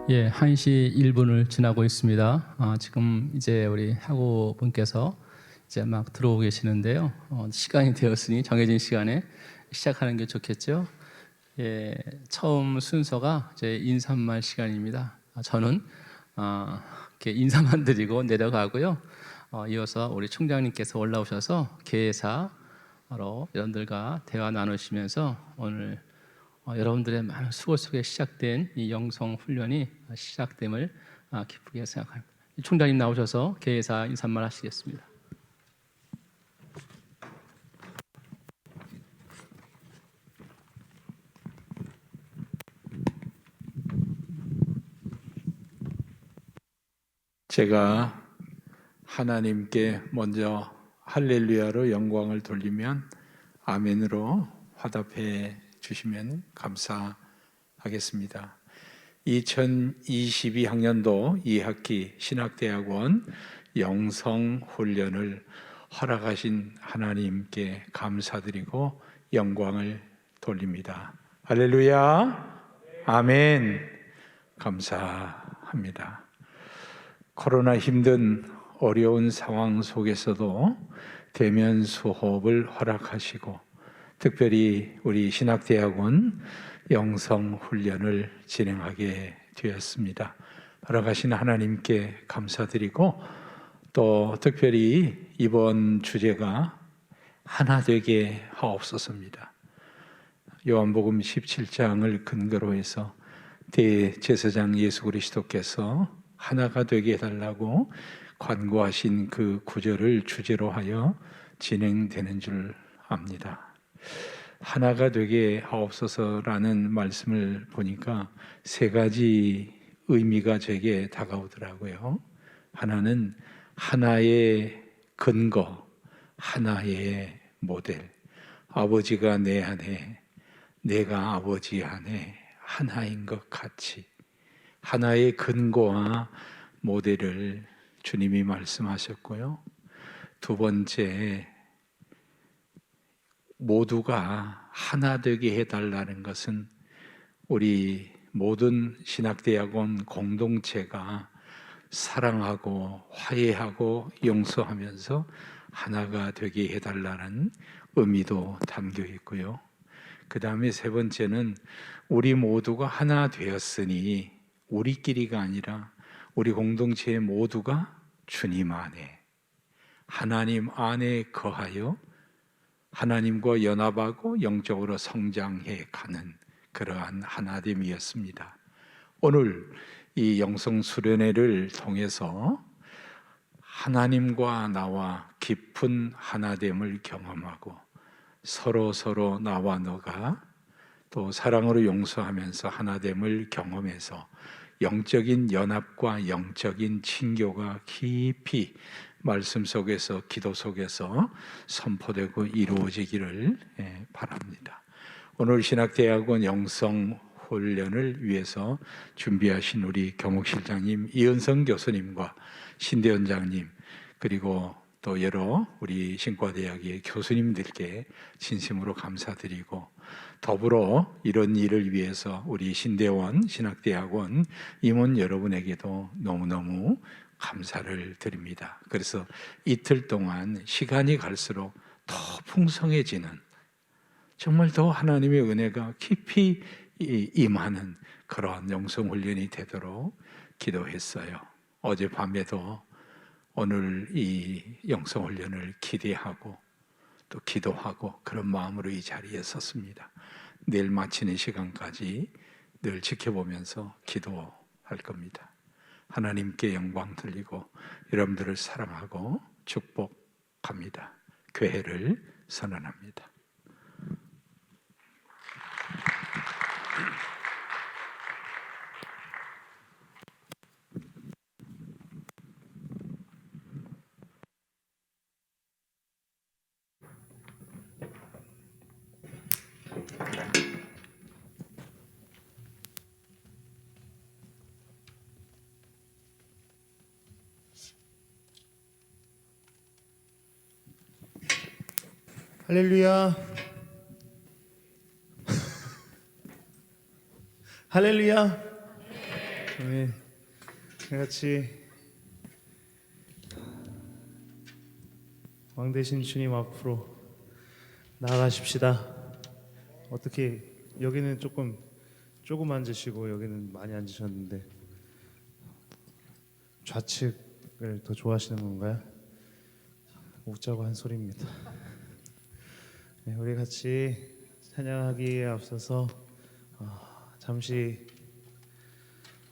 예, 1시 1분을 지나고 있습니다. 지금 이제 우리 학우분께서 이제 막 들어오고 계시는데요. 시간이 되었으니 정해진 시간에 시작하는 게 좋겠죠. 예, 처음 순서가 이제 인사말 시간입니다. 저는 이렇게 인사만 드리고 내려가고요. 이어서 우리 총장님께서 올라오셔서 개사로 여러분들과 대화 나누시면서 오늘 여러분들의 많은 수고 속에 시작된 이 영성 훈련이 시작됨을 기쁘게 생각합니다. 총장님 나오셔서 개회사 인사말 하시겠습니다. 제가 하나님께 먼저 할렐루야로 영광을 돌리면 아멘으로 화답해 주시면 감사하겠습니다. 2022학년도 2학기 신학대학원 영성훈련을 허락하신 하나님께 감사드리고 영광을 돌립니다. 할렐루야, 아멘. 감사합니다. 코로나 힘든 어려운 상황 속에서도 대면 수업을 허락하시고 특별히 우리 신학대학원 영성훈련을 진행하게 되었습니다. 허락하신 하나님께 감사드리고 또 특별히 이번 주제가 하나 되게 하옵소서입니다. 요한복음 17장을 근거로 해서 대제사장 예수 그리스도께서 하나가 되게 해달라고 관고하신 그 구절을 주제로 하여 진행되는 줄 압니다. 하나가 되게 하옵소서라는 말씀을 보니까 세 가지 의미가 제게 다가오더라고요. 하나는 하나의 근거, 하나의 모델. 아버지가 내 안에, 내가 아버지 안에 하나인 것 같이 하나의 근거와 모델을 주님이 말씀하셨고요. 두 번째, 모두가 하나 되게 해달라는 것은 우리 모든 신학대학원 공동체가 사랑하고 화해하고 용서하면서 하나가 되게 해달라는 의미도 담겨 있고요. 그 다음에 세 번째는 우리 모두가 하나 되었으니 우리끼리가 아니라 우리 공동체 모두가 주님 안에 하나님 안에 거하여 하나님과 연합하고 영적으로 성장해 가는 그러한 하나됨이었습니다. 오늘 이 영성 수련회를 통해서 하나님과 나와 깊은 하나됨을 경험하고 서로 나와 너가 또 사랑으로 용서하면서 하나됨을 경험해서 영적인 연합과 영적인 친교가 깊이 말씀 속에서 기도 속에서 선포되고 이루어지기를 바랍니다. 오늘 신학대학원 영성훈련을 위해서 준비하신 우리 교목실장님 이은성 교수님과 신대원장님 그리고 또 여러 우리 신과대학의 교수님들께 진심으로 감사드리고 더불어 이런 일을 위해서 우리 신대원 신학대학원 임원 여러분에게도 너무너무 감사를 드립니다. 그래서 이틀 동안 시간이 갈수록 더 풍성해지는 정말 더 하나님의 은혜가 깊이 임하는 그러한 영성훈련이 되도록 기도했어요. 어젯밤에도 오늘 이 영성훈련을 기대하고 또 기도하고 그런 마음으로 이 자리에 섰습니다. 내일 마치는 시간까지 늘 지켜보면서 기도할 겁니다. 하나님께 영광 돌리고 여러분들을 사랑하고 축복합니다. 교회를 선언합니다. 할렐루야. 할렐루야. 아멘. 같이 왕 되신 주님 앞으로 나아가십시다. 어떻게 여기는 조금 앉으시고 여기는 많이 앉으셨는데 좌측을 더 좋아하시는 건가요? 웃자고 한 소리입니다. 네, 우리 같이 찬양하기에 앞서서 잠시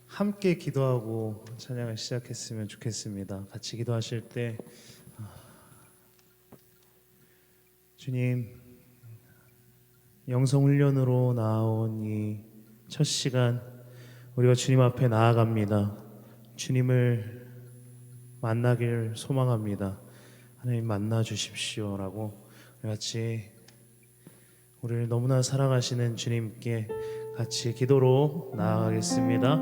함께 기도하고 찬양을 시작했으면 좋겠습니다. 같이 기도하실 때 주님, 영성 훈련으로 나온 이 첫 시간 우리가 주님 앞에 나아갑니다. 주님을 만나길 소망합니다. 하나님 만나 주십시오라고 같이 우리를 너무나 사랑하시는 주님께 같이 기도로 나아가겠습니다.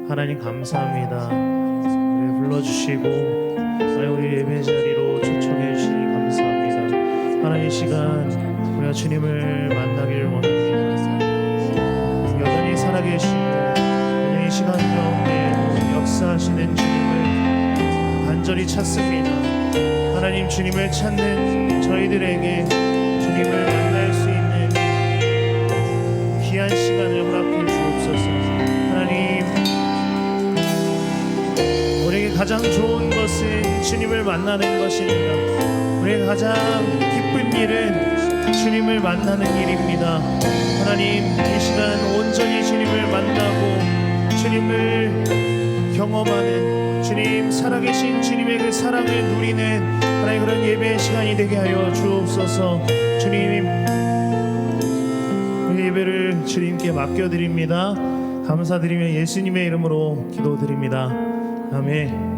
하나님 감사합니다. 우리 불러주시고 우리 예배 자리로 초청해 주시니 감사합니다. 하나님 시간 우리가 주님을 만나기를 원합니다. 여전히 살아계시고 여전히 시간 가운데 역사하시는 주님을 간절히 찾습니다. 하나님 주님을 찾는 저희들에게 주님을 만날 수 있는 귀한 시간을 허락해 주옵소서. 하나님, 우리에게 가장 좋은 것은 주님을 만나는 것입니다. 우리에게 가장 기쁜 일은 주님을 만나는 일입니다. 하나님, 이 시간 온전히 주님을 만나고 주님을 경험하는 주님, 살아계신 주님의 그 사랑을 누리는 하나님 그런 예배의 시간이 되게 하여 주옵소서. 주님, 예배를 주님께 맡겨드립니다. 감사드리며 예수님의 이름으로 기도드립니다. 아멘.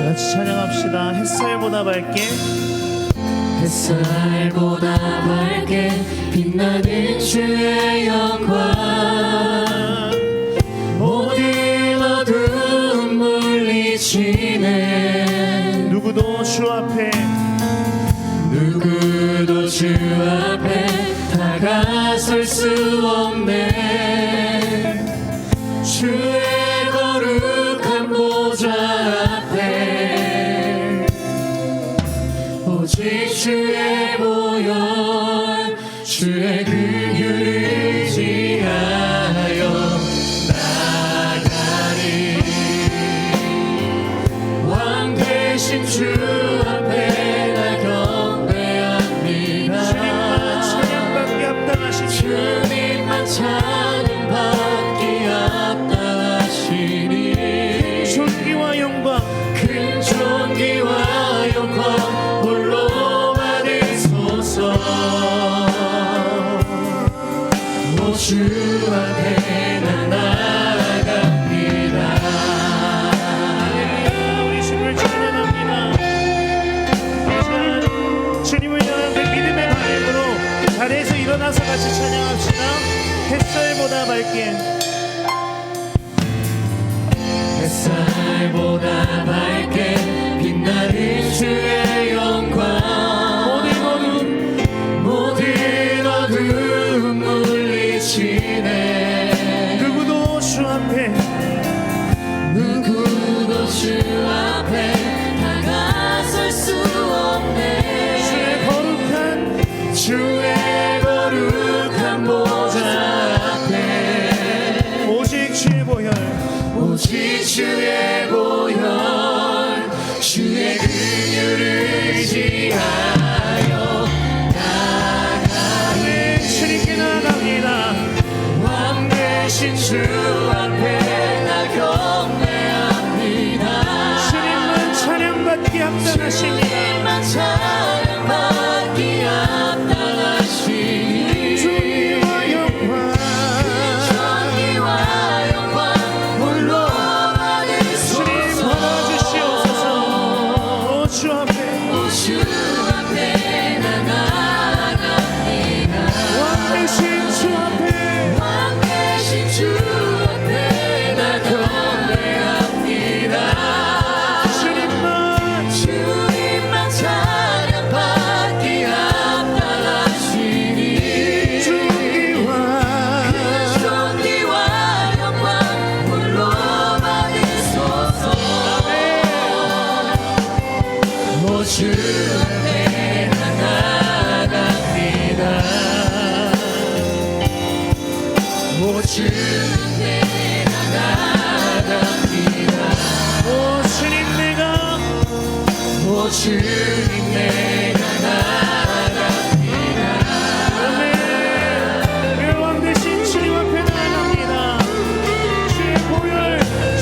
같이 찬양합시다. 햇살보다 밝게, 햇살보다 밝게 빛나는 주의 영광, 모든 어두움 물리치네. 누구도 주 앞에 다가설 수 없네. 주의 거룩한 보좌 앞에 오직 주의 보혈, 주의 긍휼을 의지하여 나가리. 왕 되신 주 앞에 나 경배합니다. 주님만 찬양받기 합당하시니 존귀와 영광, 큰 존귀와 영광 홀로 받으소서. 오 주 앞에 나 나아갑니다. 우리 주님을 찬양합니다. 주님을 향한 그 믿음의 발음으로 자리에서 일어나서 같이 찬양합시다. 햇살보다 밝게, 햇살보다 밝게 빛나는 주의 영광, 모든 어두움 물리치네. 누구도 주 앞에 다가설 수 없네. 주의 거룩한 보좌 앞에 오직 주의 보혈, 오직 주의 보혈, 주의 긍휼을 의지하여 나가네. 주님께 나아갑니다. 왕 되신 주 앞에 나 경배합니다. 주님만 찬양받기 합당하십니다. 주님만 찬양받기 합당하시니 존귀와 영광, 존귀와 영광 홀로 받으소서. 앞에 나아갑니다. 오 주 앞에 나아갑니다. 오 주님 내가 오 주님 내가 나아갑니다. 아멘. 왕 대신 주님 앞에 나아갑니다. 주의 보혈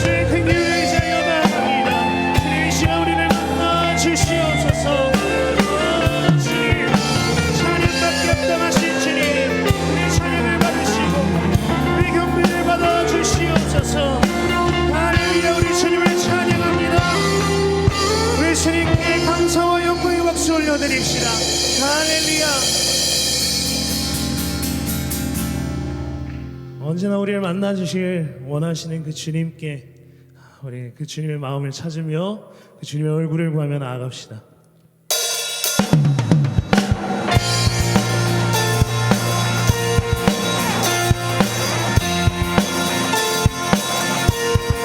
주의 생명을 의지하여 나아갑니다. 주님 이 시간 우리를 만나 주시옵소서. 주님 찬양받기 합당하신 주님 우리 찬양을 받으시고 우리 경배를 받아 주시옵소서. 할렐루야. 우리 주님을 찬양합니다. 우리 주님께 감사와 영광의 박수 올려드립시다. 할렐루야. 언제나 우리를 만나주실 원하시는 그 주님께 우리 그 주님의 마음을 찾으며 그 주님의 얼굴을 구하며 나아갑시다.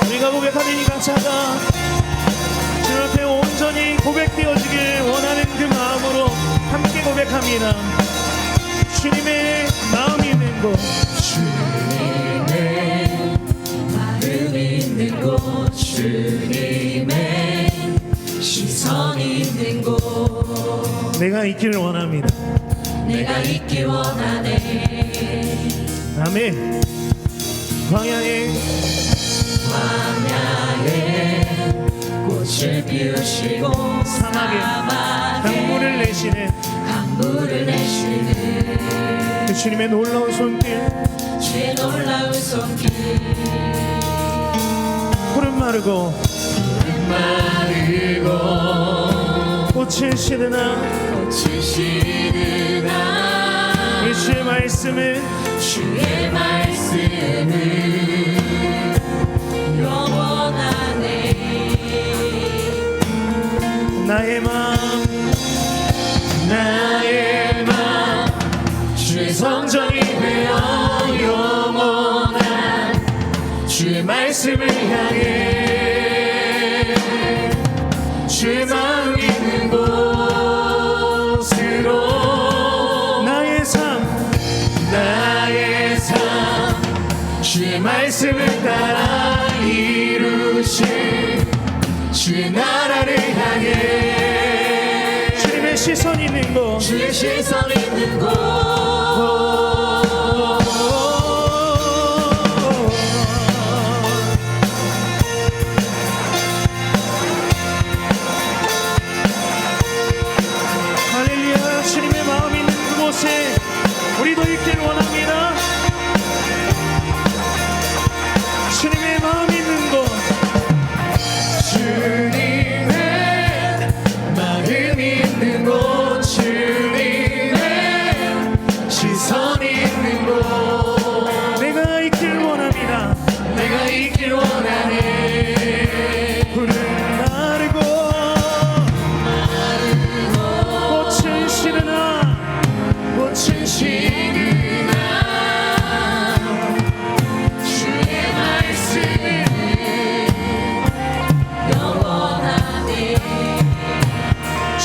우리가 고백하는 이 가사가 주님 앞에 온전히 고백되어지길 원하는 그 마음으로 함께 고백합니다. 주님의 마음이 있는 곳, 주님의 마음이 있는 곳, 주님의 시선이 있는 곳, 내가 있기를 원합니다. 내가 있길 원하네. 아멘. 광야에 꽃을 피우시고 사막에 강물을 내시는 강물을 내시는 그 주님의 놀라운 손길, 주의 놀라운 손길, 푸른 마르고 꽃을 시드나 꽃을 시드나 그 주의 말씀은 주의 말씀은 영원하네. 나의 마음 주의 성전이 되어 영원한 주의 말씀을 향해 주의 마음 있는 곳으로 나의 삶 주의 말씀을 따라 이루신 주의 나라를 향해 주님의 시선 있는 곳, 주의 시선 있는 곳 할렐루야. 주님의 마음 있는 그곳에 우리도 있길 원합니다. 주님의 마음 있는 곳, 주님의 마음 있는 곳 주님의 시선이 있는 곳 내가 있길 원합니다. 내가 있길 원하네. 푸른 마르고 꽃은 시드나 꽃은 시드나 주의 말씀은 영원하네.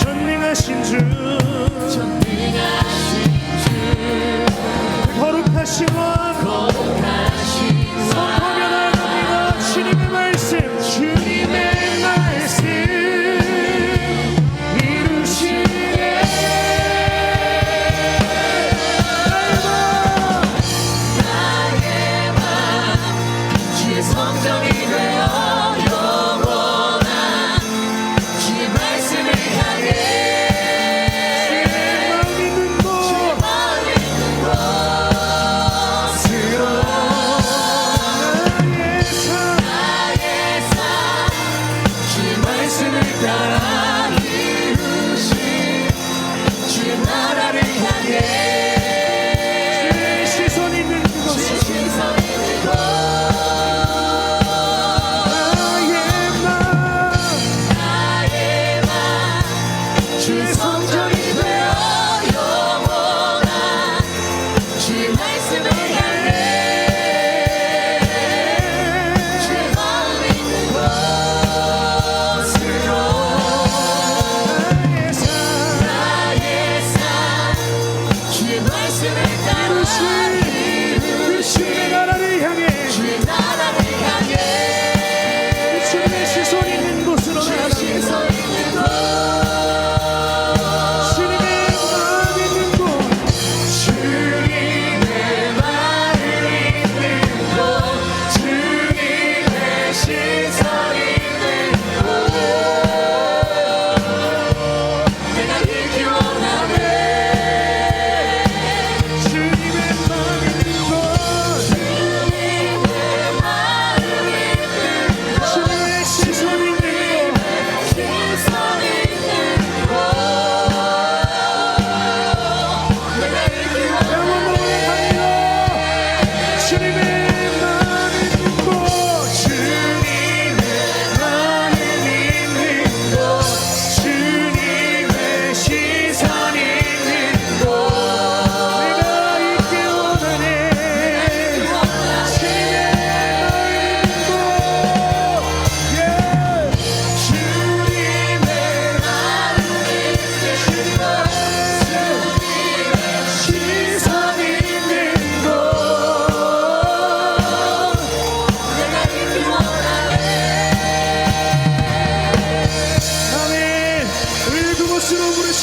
전능하신 주 전능하신 주 거룩하신 왕 거룩하신 선포하며 나갑니다. 주님의 말씀 주님의 말씀 이루시네. 나의 맘 주의 성전이 되어 영원한 주의 말씀을 향해 마음 있는 곳, 마음 있는 곳으로 나의 삶 나의 삶 주의 말씀을 따라 이루신 주의 나라를 향해 주의 시선 있는 주의 그곳, 시선 있는 곳 나의 맘 주의 성전이 되어 영원한 주의 말씀을 향해 주의 마음 있는 곳으로 나의 삶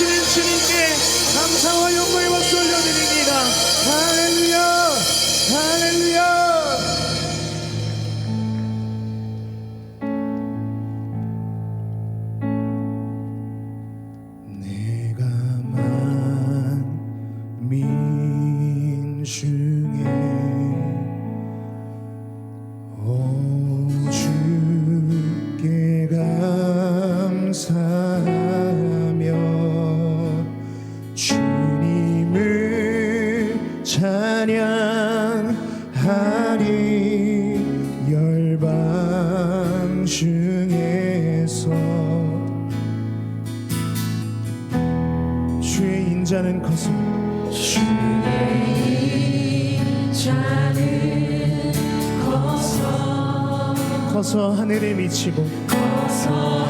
주신 주님께 감사와 영광의 박수 올려드립니다. 할렐루야, 할렐루야. 내가 만민 중에 오 주께 감사하며 주님을 찬양하리. 열방 중에서 주의 인자는 커서 자는 커서 하늘에 미치고 커서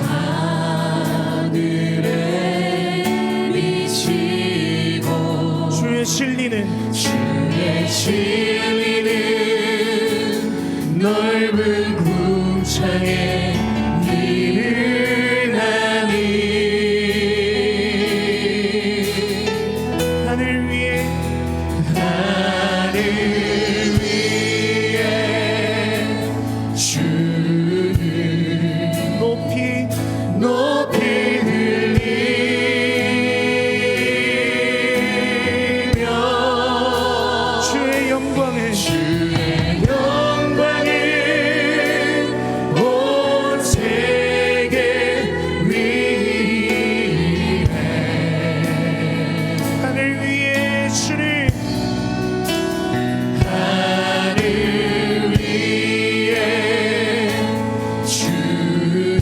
하늘에 미치고 주의 진리는 넓은 궁창에 일어나니 하늘 위에 주를 높이 높이 들리며 주의 영광을 온 세계 위에 하늘 위에 주를 하늘 위에 주를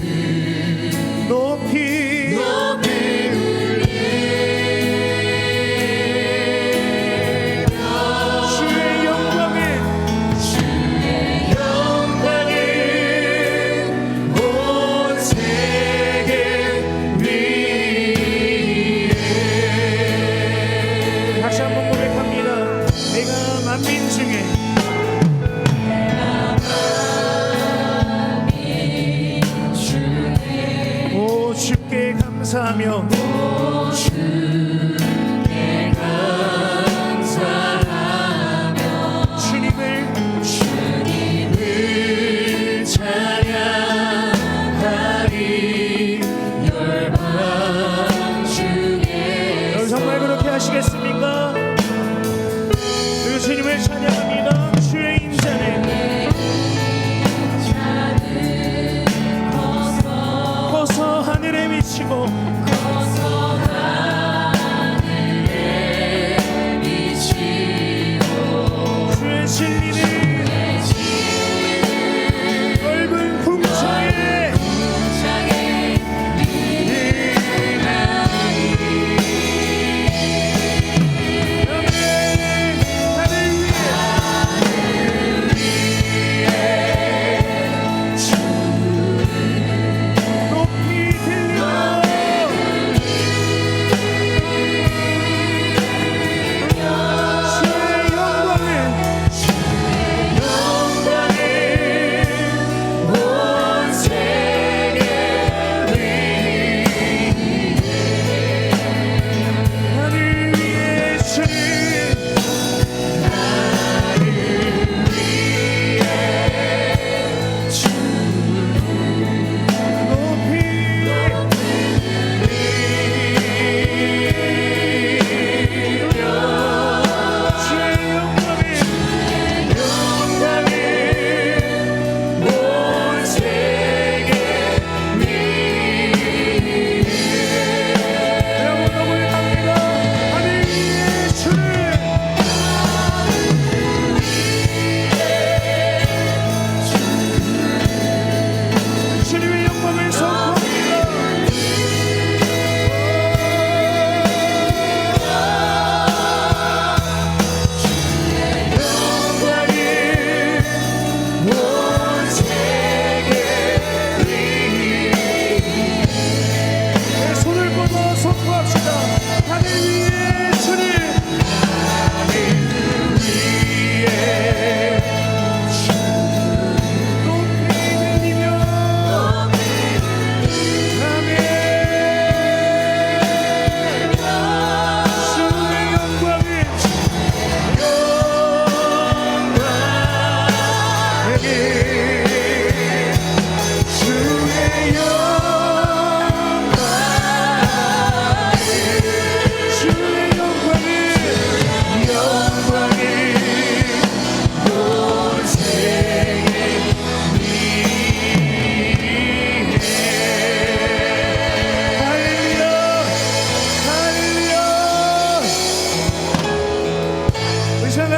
높이 높이 주의 영광을 온 세계 위에 다시 한번 고백합니다. 내가 만민 중에 오 주께 감사하며 주님을 찬양하리. 열방 중에 여러분 정말 그렇게 하시겠습니까? 그 주님을 찬양합니다. 주의 인자는 커서 하늘에 미치고 주의 진리는 넓은 궁창에 하늘 위에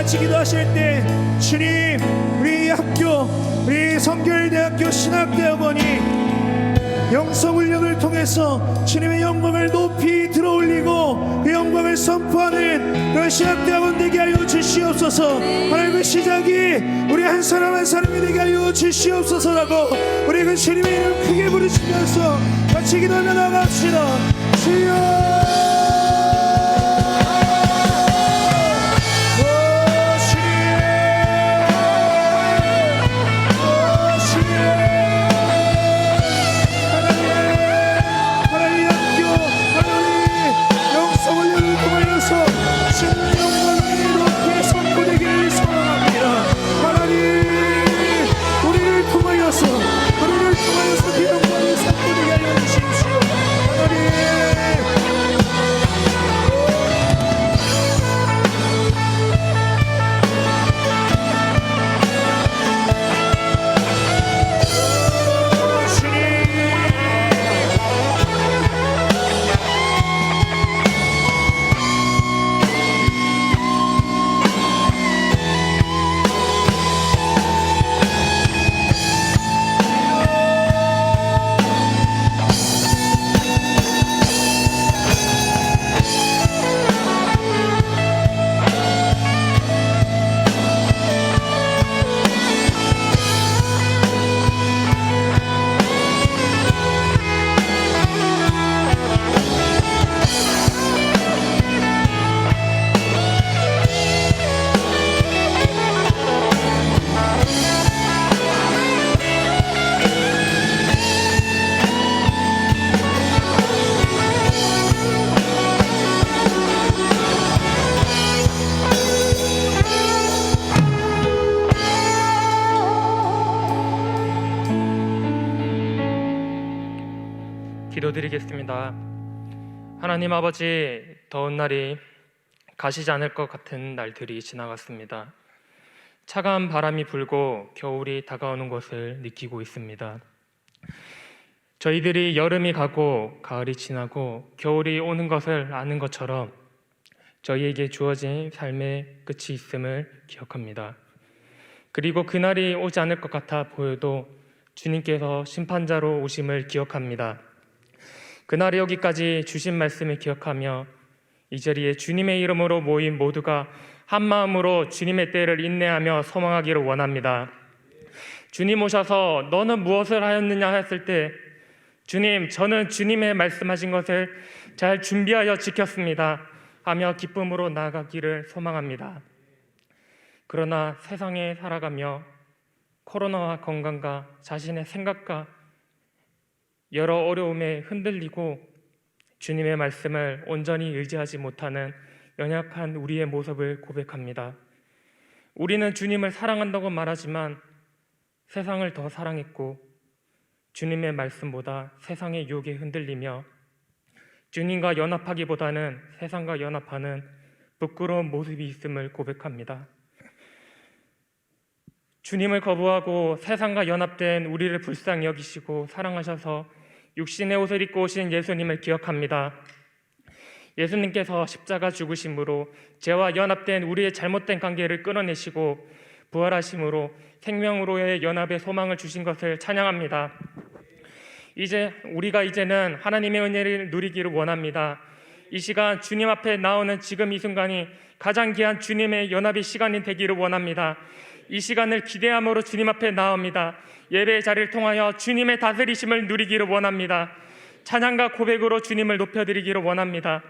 같이 기도하실 때 주님, 우리 학교, 우리 성결대학교 신학대학원이 영성훈련을 통해서 주님의 영광을 높이 들어올리고 그 영광을 선포하는 그런 신학대학원 되게 하여 주시옵소서. 하나님, 그 시작이 우리 한 사람 한 사람이 되게 하여 주시옵소서라고 우리 그 주님의 이름 크게 부르시면서 같이 기도하며 나갑시다. 주여, 기도드리겠습니다. 하나님 아버지, 더운 날이 가시지 않을 것 같은 날들이 지나갔습니다. 차가운 바람이 불고 겨울이 다가오는 것을 느끼고 있습니다. 저희들이 여름이 가고 가을이 지나고 겨울이 오는 것을 아는 것처럼 저희에게 주어진 삶의 끝이 있음을 기억합니다. 그리고 그날이 오지 않을 것 같아 보여도 주님께서 심판자로 오심을 기억합니다. 그날이 여기까지 주신 말씀을 기억하며 이 자리에 주님의 이름으로 모인 모두가 한 마음으로 주님의 때를 인내하며 소망하기를 원합니다. 주님 오셔서 너는 무엇을 하였느냐 했을 때 주님, 저는 주님의 말씀하신 것을 잘 준비하여 지켰습니다 하며 기쁨으로 나아가기를 소망합니다. 그러나 세상에 살아가며 코로나와 건강과 자신의 생각과 여러 어려움에 흔들리고 주님의 말씀을 온전히 의지하지 못하는 연약한 우리의 모습을 고백합니다. 우리는 주님을 사랑한다고 말하지만 세상을 더 사랑했고 주님의 말씀보다 세상의 유혹에 흔들리며 주님과 연합하기보다는 세상과 연합하는 부끄러운 모습이 있음을 고백합니다. 주님을 거부하고 세상과 연합된 우리를 불쌍히 여기시고 사랑하셔서 육신의 옷을 입고 오신 예수님을 기억합니다. 예수님께서 십자가 죽으심으로 죄와 연합된 우리의 잘못된 관계를 끊어내시고 부활하심으로 생명으로의 연합의 소망을 주신 것을 찬양합니다. 우리가 이제는 하나님의 은혜를 누리기를 원합니다. 이 시간 주님 앞에 나오는 지금 이 순간이 가장 귀한 주님의 연합의 시간이 되기를 원합니다. 이 시간을 기대함으로 주님 앞에 나옵니다. 예배의 자리를 통하여 주님의 다스리심을 누리기를 원합니다. 찬양과 고백으로 주님을 높여드리기를 원합니다.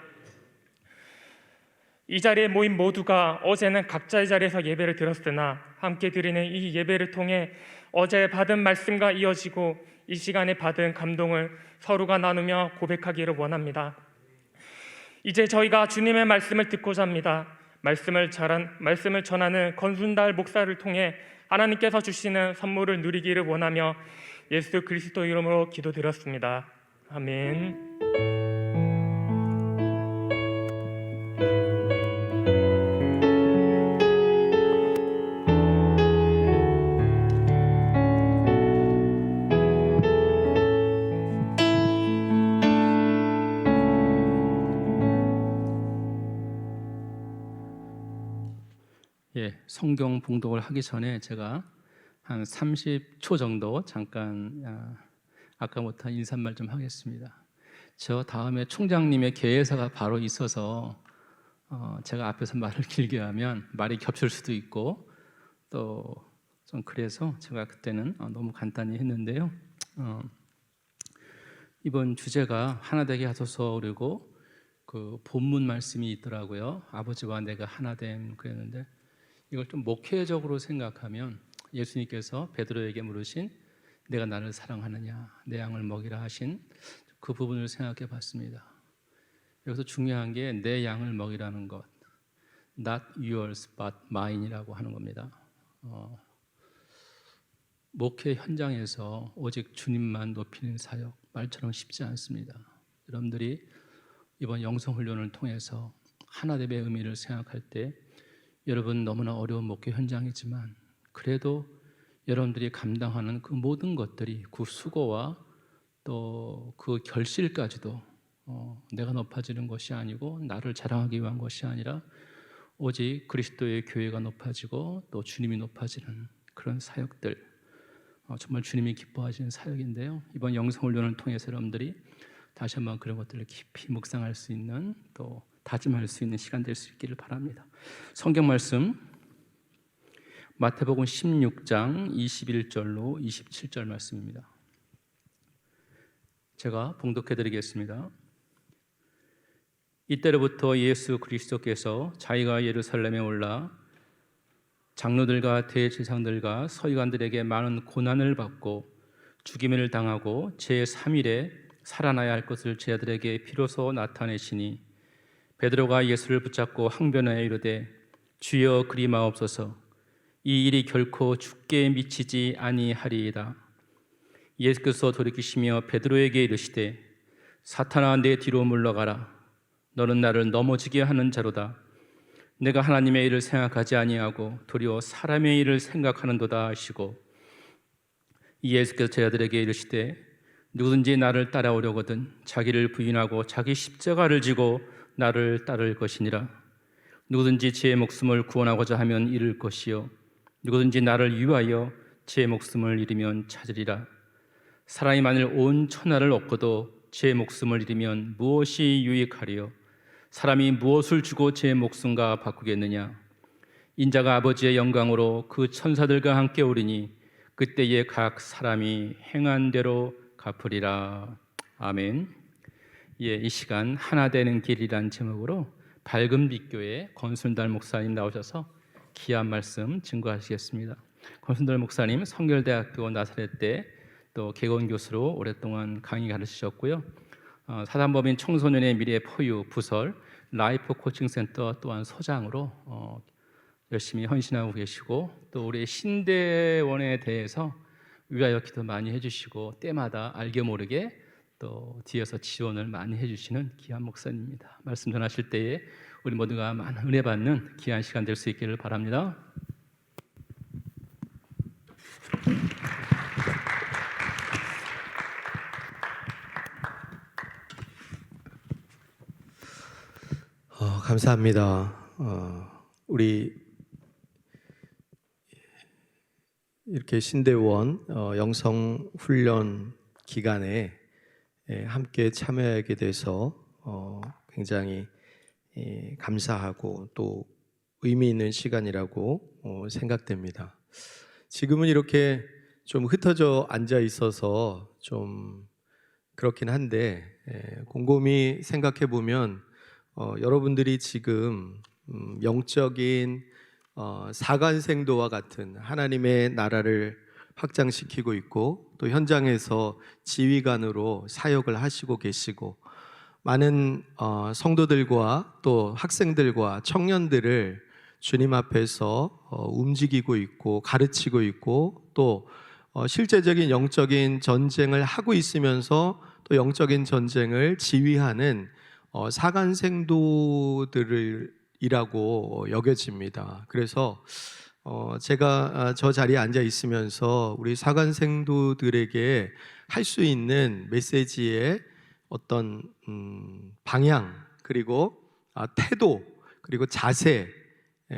이 자리에 모인 모두가 어제는 각자의 자리에서 예배를 드렸으나 함께 드리는 이 예배를 통해 어제 받은 말씀과 이어지고 이 시간에 받은 감동을 서로가 나누며 고백하기를 원합니다. 이제 저희가 주님의 말씀을 듣고자 합니다. 말씀을 전하는 권순달 목사를 통해 하나님께서 주시는 선물을 누리기를 원하며 예수 그리스도 이름으로 기도드렸습니다. 아멘. 성경 봉독을 하기 전에 제가 한 30초 정도 잠깐 아까 못한 인사말 좀 하겠습니다. 저 다음에 총장님의 개회사가 바로 있어서 제가 앞에서 말을 길게 하면 말이 겹칠 수도 있고 또 좀 그래서 제가 그때는 너무 간단히 했는데요. 이번 주제가 하나 되게 하소서 그리고 그 본문 말씀이 있더라고요. 아버지와 내가 하나됨 그랬는데 이걸 좀 목회적으로 생각하면 예수님께서 베드로에게 물으신 내가 나를 사랑하느냐 내 양을 먹이라 하신 그 부분을 생각해 봤습니다. 여기서 중요한 게 내 양을 먹이라는 것 not yours but mine이라고 하는 겁니다. 목회 현장에서 오직 주님만 높이는 사역 말처럼 쉽지 않습니다. 여러분들이 이번 영성훈련을 통해서 하나됨의 의미를 생각할 때 여러분 너무나 어려운 목회 현장이지만 그래도 여러분들이 감당하는 그 모든 것들이 그 수고와 또 그 결실까지도 내가 높아지는 것이 아니고 나를 자랑하기 위한 것이 아니라 오직 그리스도의 교회가 높아지고 또 주님이 높아지는 그런 사역들 정말 주님이 기뻐하시는 사역인데요. 이번 영성훈련을 통해서 여러분들이 다시 한번 그런 것들을 깊이 묵상할 수 있는 또 다짐할 수 있는 시간 될 수 있기를 바랍니다. 성경 말씀 마태복음 16장 21절로 27절 말씀입니다. 제가 봉독해 드리겠습니다. 이때로부터 예수 그리스도께서 자기가 예루살렘에 올라 장로들과 대제사장들과 서기관들에게 많은 고난을 받고 죽임을 당하고 제3일에 살아나야 할 것을 제자들에게 비로소 나타내시니 베드로가 예수를 붙잡고 항변하여 이르되 주여 그리 마옵소서 이 일이 결코 죽게 미치지 아니하리이다. 예수께서 돌이키시며 베드로에게 이르시되 사탄아 내 뒤로 물러가라 너는 나를 넘어지게 하는 자로다. 내가 하나님의 일을 생각하지 아니하고 도리어 사람의 일을 생각하는도다 하시고 예수께서 제자들에게 이르시되 누구든지 나를 따라오려거든 자기를 부인하고 자기 십자가를 지고 나를 따를 것이니라. 누구든지 제 목숨을 구원하고자 하면 잃을 것이요 누구든지 나를 위하여 제 목숨을 잃으면 찾으리라. 사람이 만일 온 천하를 얻고도 제 목숨을 잃으면 무엇이 유익하리요? 사람이 무엇을 주고 제 목숨과 바꾸겠느냐? 인자가 아버지의 영광으로 그 천사들과 함께 오리니 그때에 각 사람이 행한 대로 갚으리라. 아멘. 이 시간 하나 되는 길이란 제목으로 밝은 빛교회 권순달 목사님 나오셔서 귀한 말씀 증거하시겠습니다. 권순달 목사님 성결대학교 나사렛대 또 개건 교수로 오랫동안 강의 가르치셨고요. 사단법인 청소년의 미래 포유 부설 라이프 코칭 센터 또한 소장으로 열심히 헌신하고 계시고 또 우리 신대원에 대해서 위하여 기도 많이 해주시고 때마다 알게 모르게 또 뒤에서 지원을 많이 해주시는 귀한 목사님입니다. 말씀 전하실 때에 우리 모두가 많은 은혜 받는 귀한 시간 될 수 있기를 바랍니다. 감사합니다. 우리 이렇게 신대원 영성 훈련 기간에 함께 참여하게 돼서 굉장히 감사하고 또 의미 있는 시간이라고 생각됩니다. 지금은 이렇게 좀 흩어져 앉아 있어서 좀 그렇긴 한데 곰곰이 생각해 보면 여러분들이 지금 영적인 사관생도와 같은 하나님의 나라를 확장시키고 있고 또 현장에서 지휘관으로 사역을 하시고 계시고 많은 성도들과 또 학생들과 청년들을 주님 앞에서 움직이고 있고 가르치고 있고 또 실제적인 영적인 전쟁을 하고 있으면서 또 영적인 전쟁을 지휘하는 사관생도들이라고 여겨집니다. 그래서 제가 저 자리에 앉아 있으면서 우리 사관생도들에게 할 수 있는 메시지의 어떤 방향 그리고 태도 그리고 자세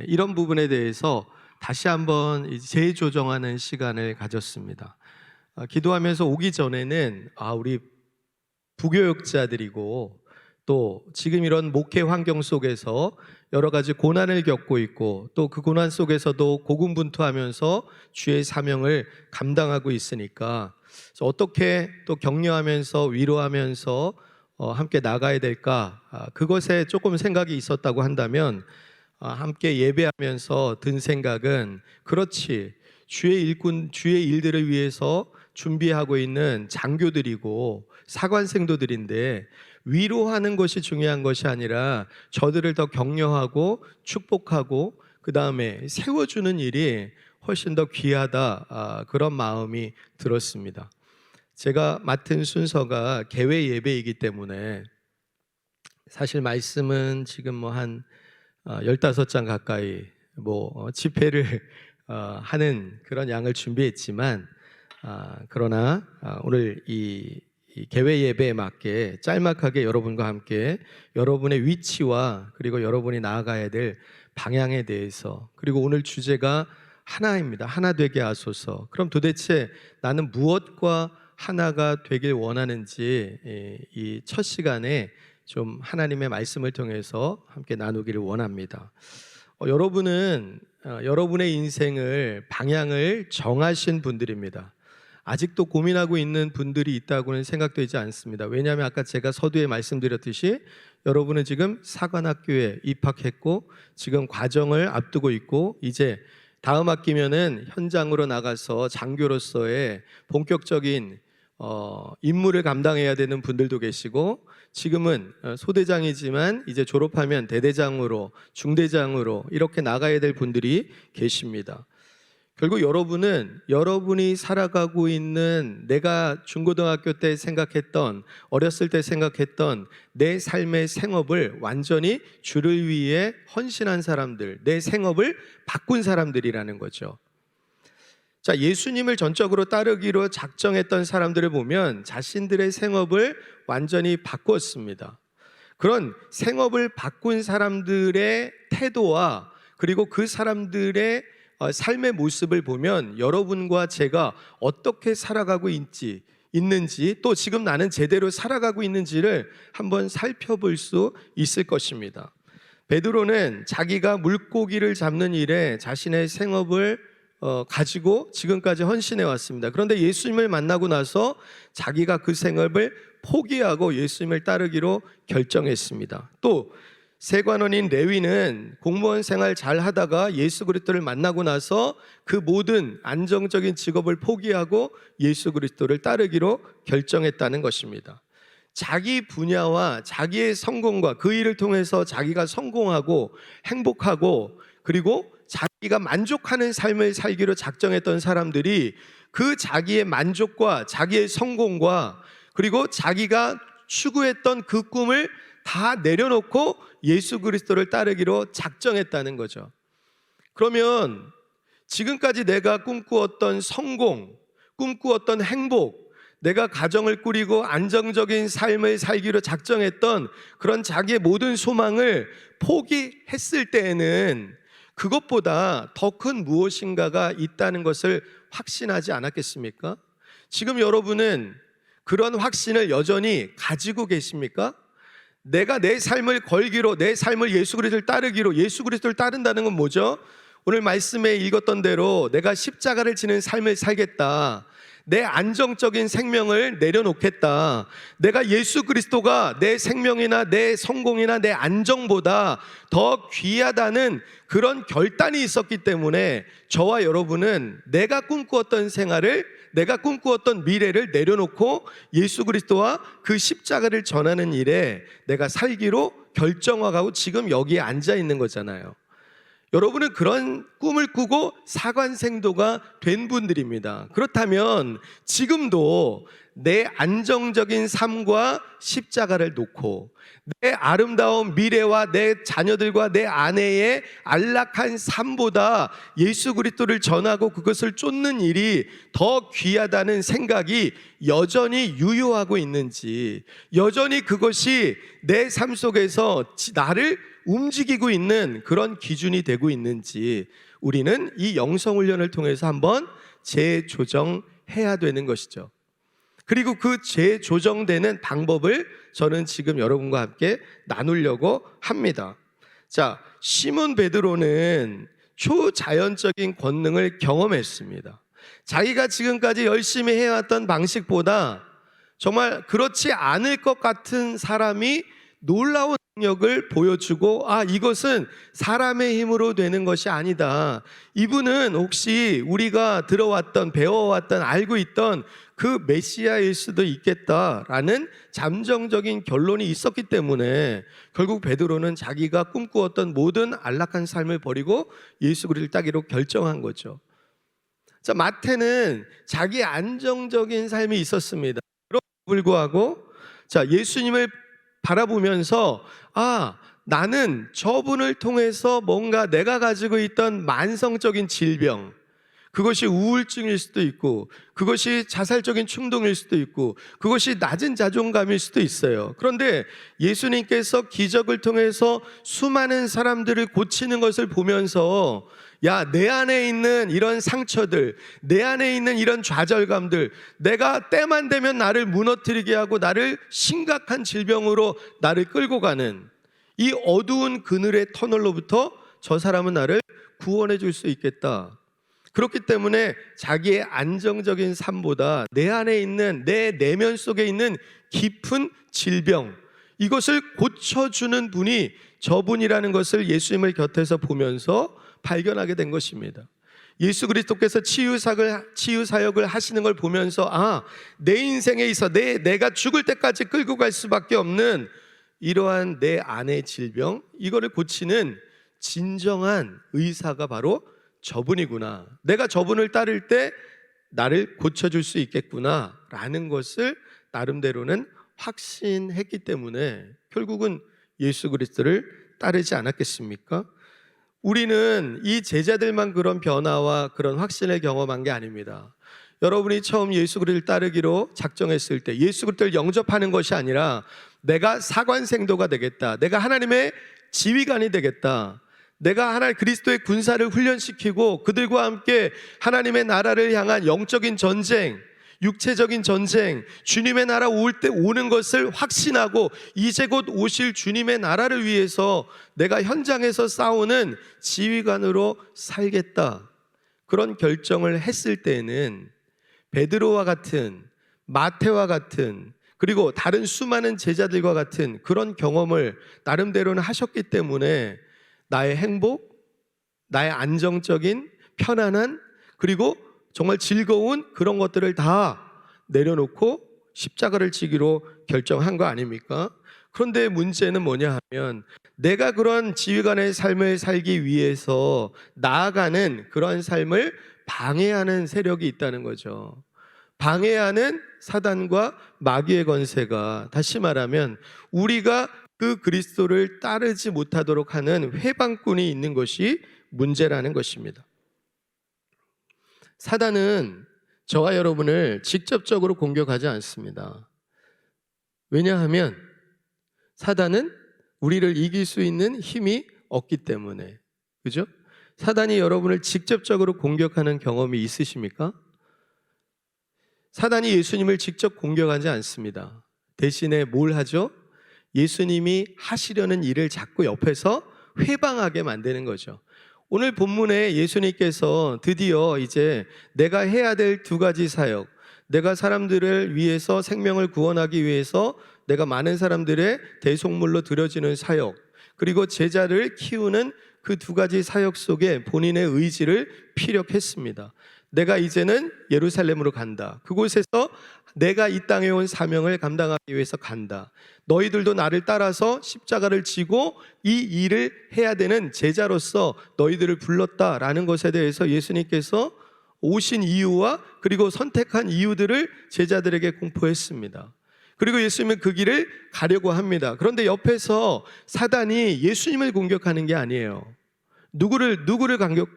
이런 부분에 대해서 다시 한번 재조정하는 시간을 가졌습니다. 기도하면서 오기 전에는 우리 부교육자들이고 또 지금 이런 목회 환경 속에서 여러 가지 고난을 겪고 있고 또 그 고난 속에서도 고군분투하면서 주의 사명을 감당하고 있으니까 어떻게 또 격려하면서 위로하면서 함께 나가야 될까, 그것에 조금 생각이 있었다고 한다면 함께 예배하면서 든 생각은, 그렇지, 주의 일꾼, 주의 일들을 위해서 준비하고 있는 장교들이고 사관생도들인데 위로하는 것이 중요한 것이 아니라 저들을 더 격려하고 축복하고 그 다음에 세워주는 일이 훨씬 더 귀하다, 그런 마음이 들었습니다. 제가 맡은 순서가 개회 예배이기 때문에 사실 말씀은 지금 한 15장 가까이 집회를 하는 그런 양을 준비했지만 그러나 오늘 이 개회 예배에 맞게 짤막하게 여러분과 함께 여러분의 위치와 그리고 여러분이 나아가야 될 방향에 대해서, 그리고 오늘 주제가 하나입니다. 하나 되게 하소서. 그럼 도대체 나는 무엇과 하나가 되길 원하는지 이 첫 시간에 좀 하나님의 말씀을 통해서 함께 나누기를 원합니다. 여러분은 여러분의 인생을 방향을 정하신 분들입니다. 아직도 고민하고 있는 분들이 있다고는 생각되지 않습니다. 왜냐하면 아까 제가 서두에 말씀드렸듯이 여러분은 지금 사관학교에 입학했고 지금 과정을 앞두고 있고 이제 다음 학기면은 현장으로 나가서 장교로서의 본격적인 임무를 감당해야 되는 분들도 계시고, 지금은 소대장이지만 이제 졸업하면 대대장으로, 중대장으로 이렇게 나가야 될 분들이 계십니다. 결국 여러분은 여러분이 살아가고 있는, 내가 중고등학교 때 생각했던, 어렸을 때 생각했던 내 삶의 생업을 완전히 주를 위해 헌신한 사람들, 내 생업을 바꾼 사람들이라는 거죠. 자, 예수님을 전적으로 따르기로 작정했던 사람들을 보면 자신들의 생업을 완전히 바꿨습니다. 그런 생업을 바꾼 사람들의 태도와 그리고 그 사람들의 삶의 모습을 보면 여러분과 제가 어떻게 살아가고 있는지 또 지금 나는 제대로 살아가고 있는지를 한번 살펴볼 수 있을 것입니다. 베드로는 자기가 물고기를 잡는 일에 자신의 생업을 가지고 지금까지 헌신해 왔습니다. 그런데 예수님을 만나고 나서 자기가 그 생업을 포기하고 예수님을 따르기로 결정했습니다. 또 세관원인 레위는 공무원 생활 잘 하다가 예수 그리스도를 만나고 나서 그 모든 안정적인 직업을 포기하고 예수 그리스도를 따르기로 결정했다는 것입니다. 자기 분야와 자기의 성공과 그 일을 통해서 자기가 성공하고 행복하고 그리고 자기가 만족하는 삶을 살기로 작정했던 사람들이 그 자기의 만족과 자기의 성공과 그리고 자기가 추구했던 그 꿈을 다 내려놓고 예수 그리스도를 따르기로 작정했다는 거죠. 그러면 지금까지 내가 꿈꾸었던 성공, 꿈꾸었던 행복, 내가 가정을 꾸리고 안정적인 삶을 살기로 작정했던 그런 자기의 모든 소망을 포기했을 때에는 그것보다 더 큰 무엇인가가 있다는 것을 확신하지 않았겠습니까? 지금 여러분은 그런 확신을 여전히 가지고 계십니까? 내가 내 삶을 걸기로, 내 삶을 예수 그리스도를 따르기로, 예수 그리스도를 따른다는 건 뭐죠? 오늘 말씀에 읽었던 대로 내가 십자가를 지는 삶을 살겠다, 내 안정적인 생명을 내려놓겠다, 내가 예수 그리스도가 내 생명이나 내 성공이나 내 안정보다 더 귀하다는 그런 결단이 있었기 때문에 저와 여러분은 내가 꿈꾸었던 생활을, 내가 꿈꾸었던 미래를 내려놓고 예수 그리스도와 그 십자가를 전하는 일에 내가 살기로 결정하고 지금 여기에 앉아 있는 거잖아요. 여러분은 그런 꿈을 꾸고 사관생도가 된 분들입니다. 그렇다면 지금도 내 안정적인 삶과 십자가를 놓고 내 아름다운 미래와 내 자녀들과 내 아내의 안락한 삶보다 예수 그리스도를 전하고 그것을 쫓는 일이 더 귀하다는 생각이 여전히 유효하고 있는지, 여전히 그것이 내 삶 속에서 나를 움직이고 있는 그런 기준이 되고 있는지 우리는 이 영성훈련을 통해서 한번 재조정해야 되는 것이죠. 그리고 그 재조정되는 방법을 저는 지금 여러분과 함께 나누려고 합니다. 자, 시몬 베드로는 초자연적인 권능을 경험했습니다. 자기가 지금까지 열심히 해왔던 방식보다 정말 그렇지 않을 것 같은 사람이 놀라운 능력을 보여주고, 이것은 사람의 힘으로 되는 것이 아니다. 이분은 혹시 우리가 들어왔던, 배워왔던, 알고 있던 그 메시아일 수도 있겠다라는 잠정적인 결론이 있었기 때문에 결국 베드로는 자기가 꿈꾸었던 모든 안락한 삶을 버리고 예수 그리스도를 따기로 결정한 거죠. 자, 마태는 자기 안정적인 삶이 있었습니다. 그럼에도 불구하고 예수님을 바라보면서 나는 저분을 통해서 뭔가 내가 가지고 있던 만성적인 질병, 그것이 우울증일 수도 있고 그것이 자살적인 충동일 수도 있고 그것이 낮은 자존감일 수도 있어요. 그런데 예수님께서 기적을 통해서 수많은 사람들을 고치는 것을 보면서 내 안에 있는 이런 상처들, 내 안에 있는 이런 좌절감들, 내가 때만 되면 나를 무너뜨리게 하고 나를 심각한 질병으로 나를 끌고 가는 이 어두운 그늘의 터널로부터 저 사람은 나를 구원해 줄 수 있겠다. 그렇기 때문에 자기의 안정적인 삶보다 내 안에 있는, 내 내면 속에 있는 깊은 질병, 이것을 고쳐주는 분이 저분이라는 것을 예수님을 곁에서 보면서 발견하게 된 것입니다. 예수 그리스도께서 치유 사역을 하시는 걸 보면서 내 인생에 있어 내가 죽을 때까지 끌고 갈 수밖에 없는 이러한 내 안의 질병, 이거를 고치는 진정한 의사가 바로 저분이구나. 내가 저분을 따를 때 나를 고쳐줄 수 있겠구나 라는 것을 나름대로는 확신했기 때문에 결국은 예수 그리스도를 따르지 않았겠습니까? 우리는 이 제자들만 그런 변화와 그런 확신을 경험한 게 아닙니다. 여러분이 처음 예수 그리스도를 따르기로 작정했을 때 예수 그리스도를 영접하는 것이 아니라 내가 사관생도가 되겠다, 내가 하나님의 지휘관이 되겠다, 내가 하나님 그리스도의 군사를 훈련시키고 그들과 함께 하나님의 나라를 향한 영적인 전쟁, 육체적인 전쟁, 주님의 나라 오는 것을 확신하고 이제 곧 오실 주님의 나라를 위해서 내가 현장에서 싸우는 지휘관으로 살겠다, 그런 결정을 했을 때에는 베드로와 같은, 마태와 같은, 그리고 다른 수많은 제자들과 같은 그런 경험을 나름대로는 하셨기 때문에 나의 행복, 나의 안정적인 편안한, 그리고 정말 즐거운 그런 것들을 다 내려놓고 십자가를 지기로 결정한 거 아닙니까? 그런데 문제는 뭐냐 하면 내가 그런 지휘관의 삶을 살기 위해서 나아가는 그런 삶을 방해하는 세력이 있다는 거죠. 방해하는 사단과 마귀의 권세가, 다시 말하면 우리가 그 그리스도를 따르지 못하도록 하는 회방꾼이 있는 것이 문제라는 것입니다. 사단은 저와 여러분을 직접적으로 공격하지 않습니다. 왜냐하면 사단은 우리를 이길 수 있는 힘이 없기 때문에. 그죠? 사단이 여러분을 직접적으로 공격하는 경험이 있으십니까? 사단이 예수님을 직접 공격하지 않습니다. 대신에 뭘 하죠? 예수님이 하시려는 일을 자꾸 옆에서 회방하게 만드는 거죠. 오늘 본문에 예수님께서 드디어 이제 내가 해야 될 두 가지 사역, 내가 사람들을 위해서 생명을 구원하기 위해서 내가 많은 사람들의 대속물로 드려지는 사역, 그리고 제자를 키우는 그 두 가지 사역 속에 본인의 의지를 피력했습니다. 내가 이제는 예루살렘으로 간다. 그곳에서 내가 이 땅에 온 사명을 감당하기 위해서 간다. 너희들도 나를 따라서 십자가를 지고 이 일을 해야 되는 제자로서 너희들을 불렀다라는 것에 대해서 예수님께서 오신 이유와 그리고 선택한 이유들을 제자들에게 공포했습니다. 그리고 예수님은 그 길을 가려고 합니다. 그런데 옆에서 사단이 예수님을 공격하는 게 아니에요. 누구를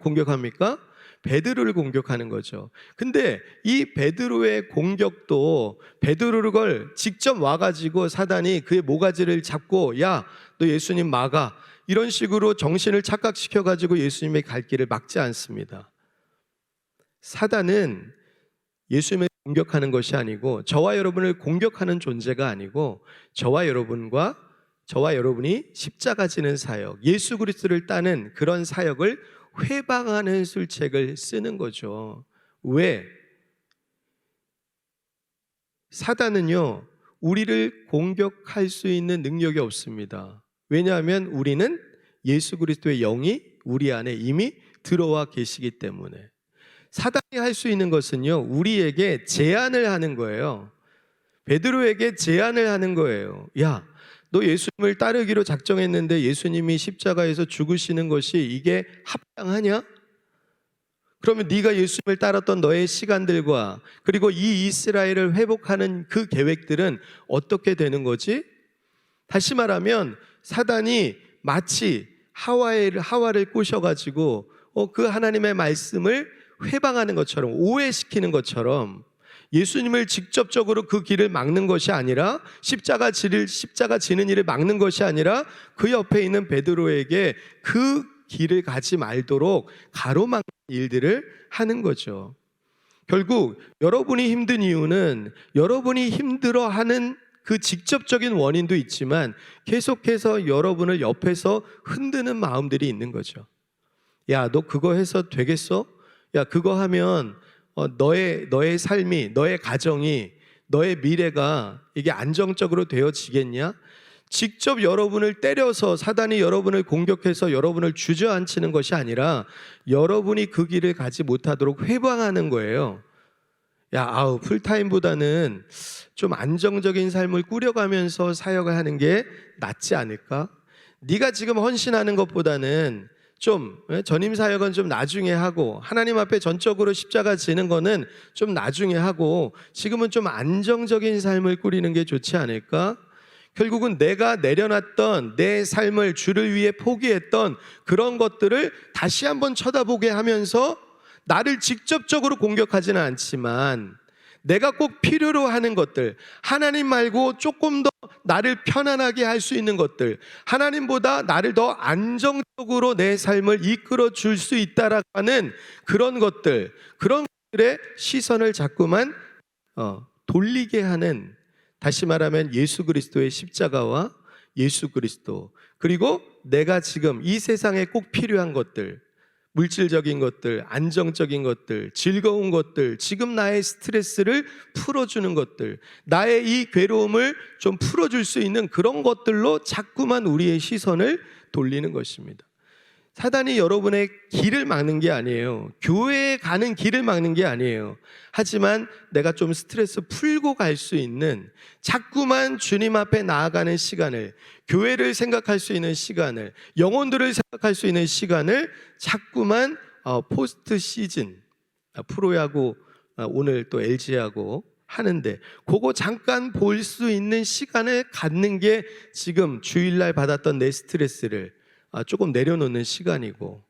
공격합니까? 베드로를 공격하는 거죠. 근데 이 베드로의 공격도 베드로를 직접 와가지고 사단이 그의 모가지를 잡고 야, 너 예수님 막아, 이런 식으로 정신을 착각시켜가지고 예수님의 갈 길을 막지 않습니다. 사단은 예수님을 공격하는 것이 아니고 저와 여러분을 공격하는 존재가 아니고 저와 여러분이 십자가 지는 사역, 예수 그리스도를 따는 그런 사역을 회방하는 술책을 쓰는 거죠. 왜? 사단은요, 우리를 공격할 수 있는 능력이 없습니다. 왜냐하면 우리는 예수 그리스도의 영이 우리 안에 이미 들어와 계시기 때문에. 사단이 할 수 있는 것은요, 우리에게 제안을 하는 거예요. 베드로에게 제안을 하는 거예요. 야, 너 예수님을 따르기로 작정했는데 예수님이 십자가에서 죽으시는 것이 이게 합당하냐? 그러면 네가 예수님을 따랐던 너의 시간들과 그리고 이 이스라엘을 회복하는 그 계획들은 어떻게 되는 거지? 다시 말하면 사단이 마치 하와를 꼬셔가지고 그 하나님의 말씀을 회방하는 것처럼, 오해시키는 것처럼 예수님을 직접적으로 그 길을 막는 것이 아니라 십자가 지는 일을 막는 것이 아니라 그 옆에 있는 베드로에게 그 길을 가지 말도록 가로막는 일들을 하는 거죠. 결국 여러분이 힘든 이유는 여러분이 힘들어하는 그 직접적인 원인도 있지만 계속해서 여러분을 옆에서 흔드는 마음들이 있는 거죠. 야, 너 그거 해서 되겠어? 야, 그거 하면 너의 삶이, 너의 가정이, 너의 미래가 이게 안정적으로 되어지겠냐? 직접 여러분을 때려서 사단이 여러분을 공격해서 여러분을 주저앉히는 것이 아니라 여러분이 그 길을 가지 못하도록 회방하는 거예요. 야, 풀타임보다는 좀 안정적인 삶을 꾸려가면서 사역을 하는 게 낫지 않을까? 네가 지금 헌신하는 것보다는 좀 전임 사역은 좀 나중에 하고 하나님 앞에 전적으로 십자가 지는 거는 좀 나중에 하고 지금은 좀 안정적인 삶을 꾸리는 게 좋지 않을까? 결국은 내가 내려놨던 내 삶을 주를 위해 포기했던 그런 것들을 다시 한번 쳐다보게 하면서 나를 직접적으로 공격하지는 않지만 내가 꼭 필요로 하는 것들, 하나님 말고 조금 더 나를 편안하게 할 수 있는 것들, 하나님보다 나를 더 안정적으로 내 삶을 이끌어 줄 수 있다라고 하는 그런 것들, 그런 것들의 시선을 자꾸만 돌리게 하는, 다시 말하면 예수 그리스도의 십자가와 예수 그리스도, 그리고 내가 지금 이 세상에 꼭 필요한 것들, 물질적인 것들, 안정적인 것들, 즐거운 것들, 지금 나의 스트레스를 풀어주는 것들, 나의 이 괴로움을 좀 풀어줄 수 있는 그런 것들로 자꾸만 우리의 시선을 돌리는 것입니다. 사단이 여러분의 길을 막는 게 아니에요. 교회에 가는 길을 막는 게 아니에요. 하지만 내가 좀 스트레스 풀고 갈 수 있는, 자꾸만 주님 앞에 나아가는 시간을, 교회를 생각할 수 있는 시간을, 영혼들을 생각할 수 있는 시간을 자꾸만 포스트 시즌, 프로야구 오늘 또 LG하고 하는데 그거 잠깐 볼 수 있는 시간을 갖는 게 지금 주일날 받았던 내 스트레스를 조금 내려놓는 시간이고,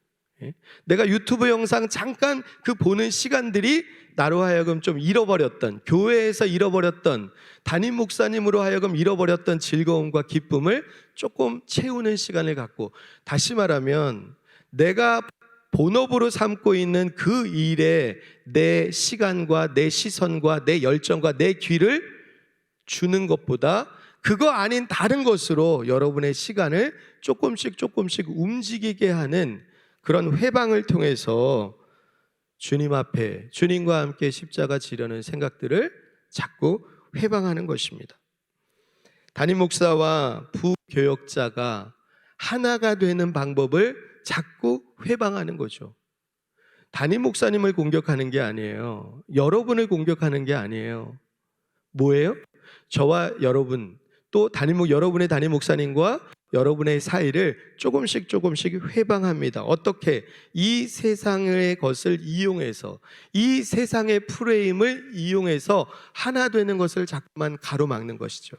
내가 유튜브 영상 잠깐 그 보는 시간들이 나로 하여금 좀 잃어버렸던, 교회에서 잃어버렸던, 담임 목사님으로 하여금 잃어버렸던 즐거움과 기쁨을 조금 채우는 시간을 갖고, 다시 말하면 내가 본업으로 삼고 있는 그 일에 내 시간과 내 시선과 내 열정과 내 귀를 주는 것보다 그거 아닌 다른 것으로 여러분의 시간을 조금씩 움직이게 하는 그런 회방을 통해서 주님 앞에, 주님과 함께 십자가 지려는 생각들을 자꾸 회방하는 것입니다. 담임 목사와 부교역자가 하나가 되는 방법을 자꾸 회방하는 거죠. 담임 목사님을 공격하는 게 아니에요. 여러분을 공격하는 게 아니에요. 뭐예요? 저와 여러분, 또 여러분의 담임 목사님과 여러분의 사이를 조금씩 회방합니다. 어떻게? 이 세상의 것을 이용해서, 이 세상의 프레임을 이용해서 하나 되는 것을 자꾸만 가로막는 것이죠.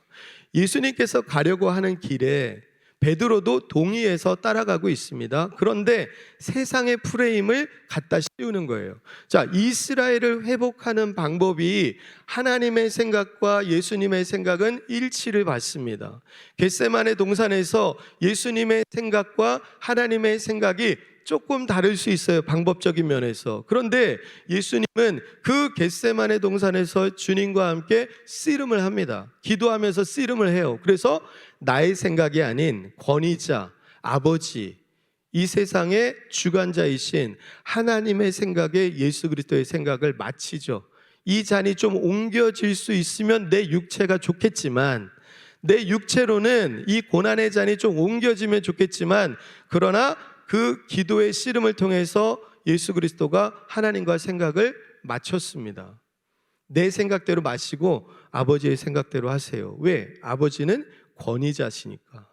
예수님께서 가려고 하는 길에 베드로도 동의해서 따라가고 있습니다. 그런데 세상의 프레임을 갖다 씌우는 거예요. 자, 이스라엘을 회복하는 방법이 하나님의 생각과 예수님의 생각은 일치를 받습니다. 겟세마네 동산에서 예수님의 생각과 하나님의 생각이 조금 다를 수 있어요, 방법적인 면에서. 그런데 예수님은 그 겟세마네 동산에서 주님과 함께 씨름을 합니다. 기도하면서 씨름을 해요. 그래서 나의 생각이 아닌 권위자, 아버지, 이 세상의 주관자이신 하나님의 생각에 예수 그리스도의 생각을 맞추죠. 이 잔이 좀 옮겨질 수 있으면 내 육체가 좋겠지만, 내 육체로는 이 고난의 잔이 좀 옮겨지면 좋겠지만, 그러나 그 기도의 씨름을 통해서 예수 그리스도가 하나님과 생각을 맞췄습니다. 내 생각대로 마시고 아버지의 생각대로 하세요. 왜? 아버지는 권위자시니까.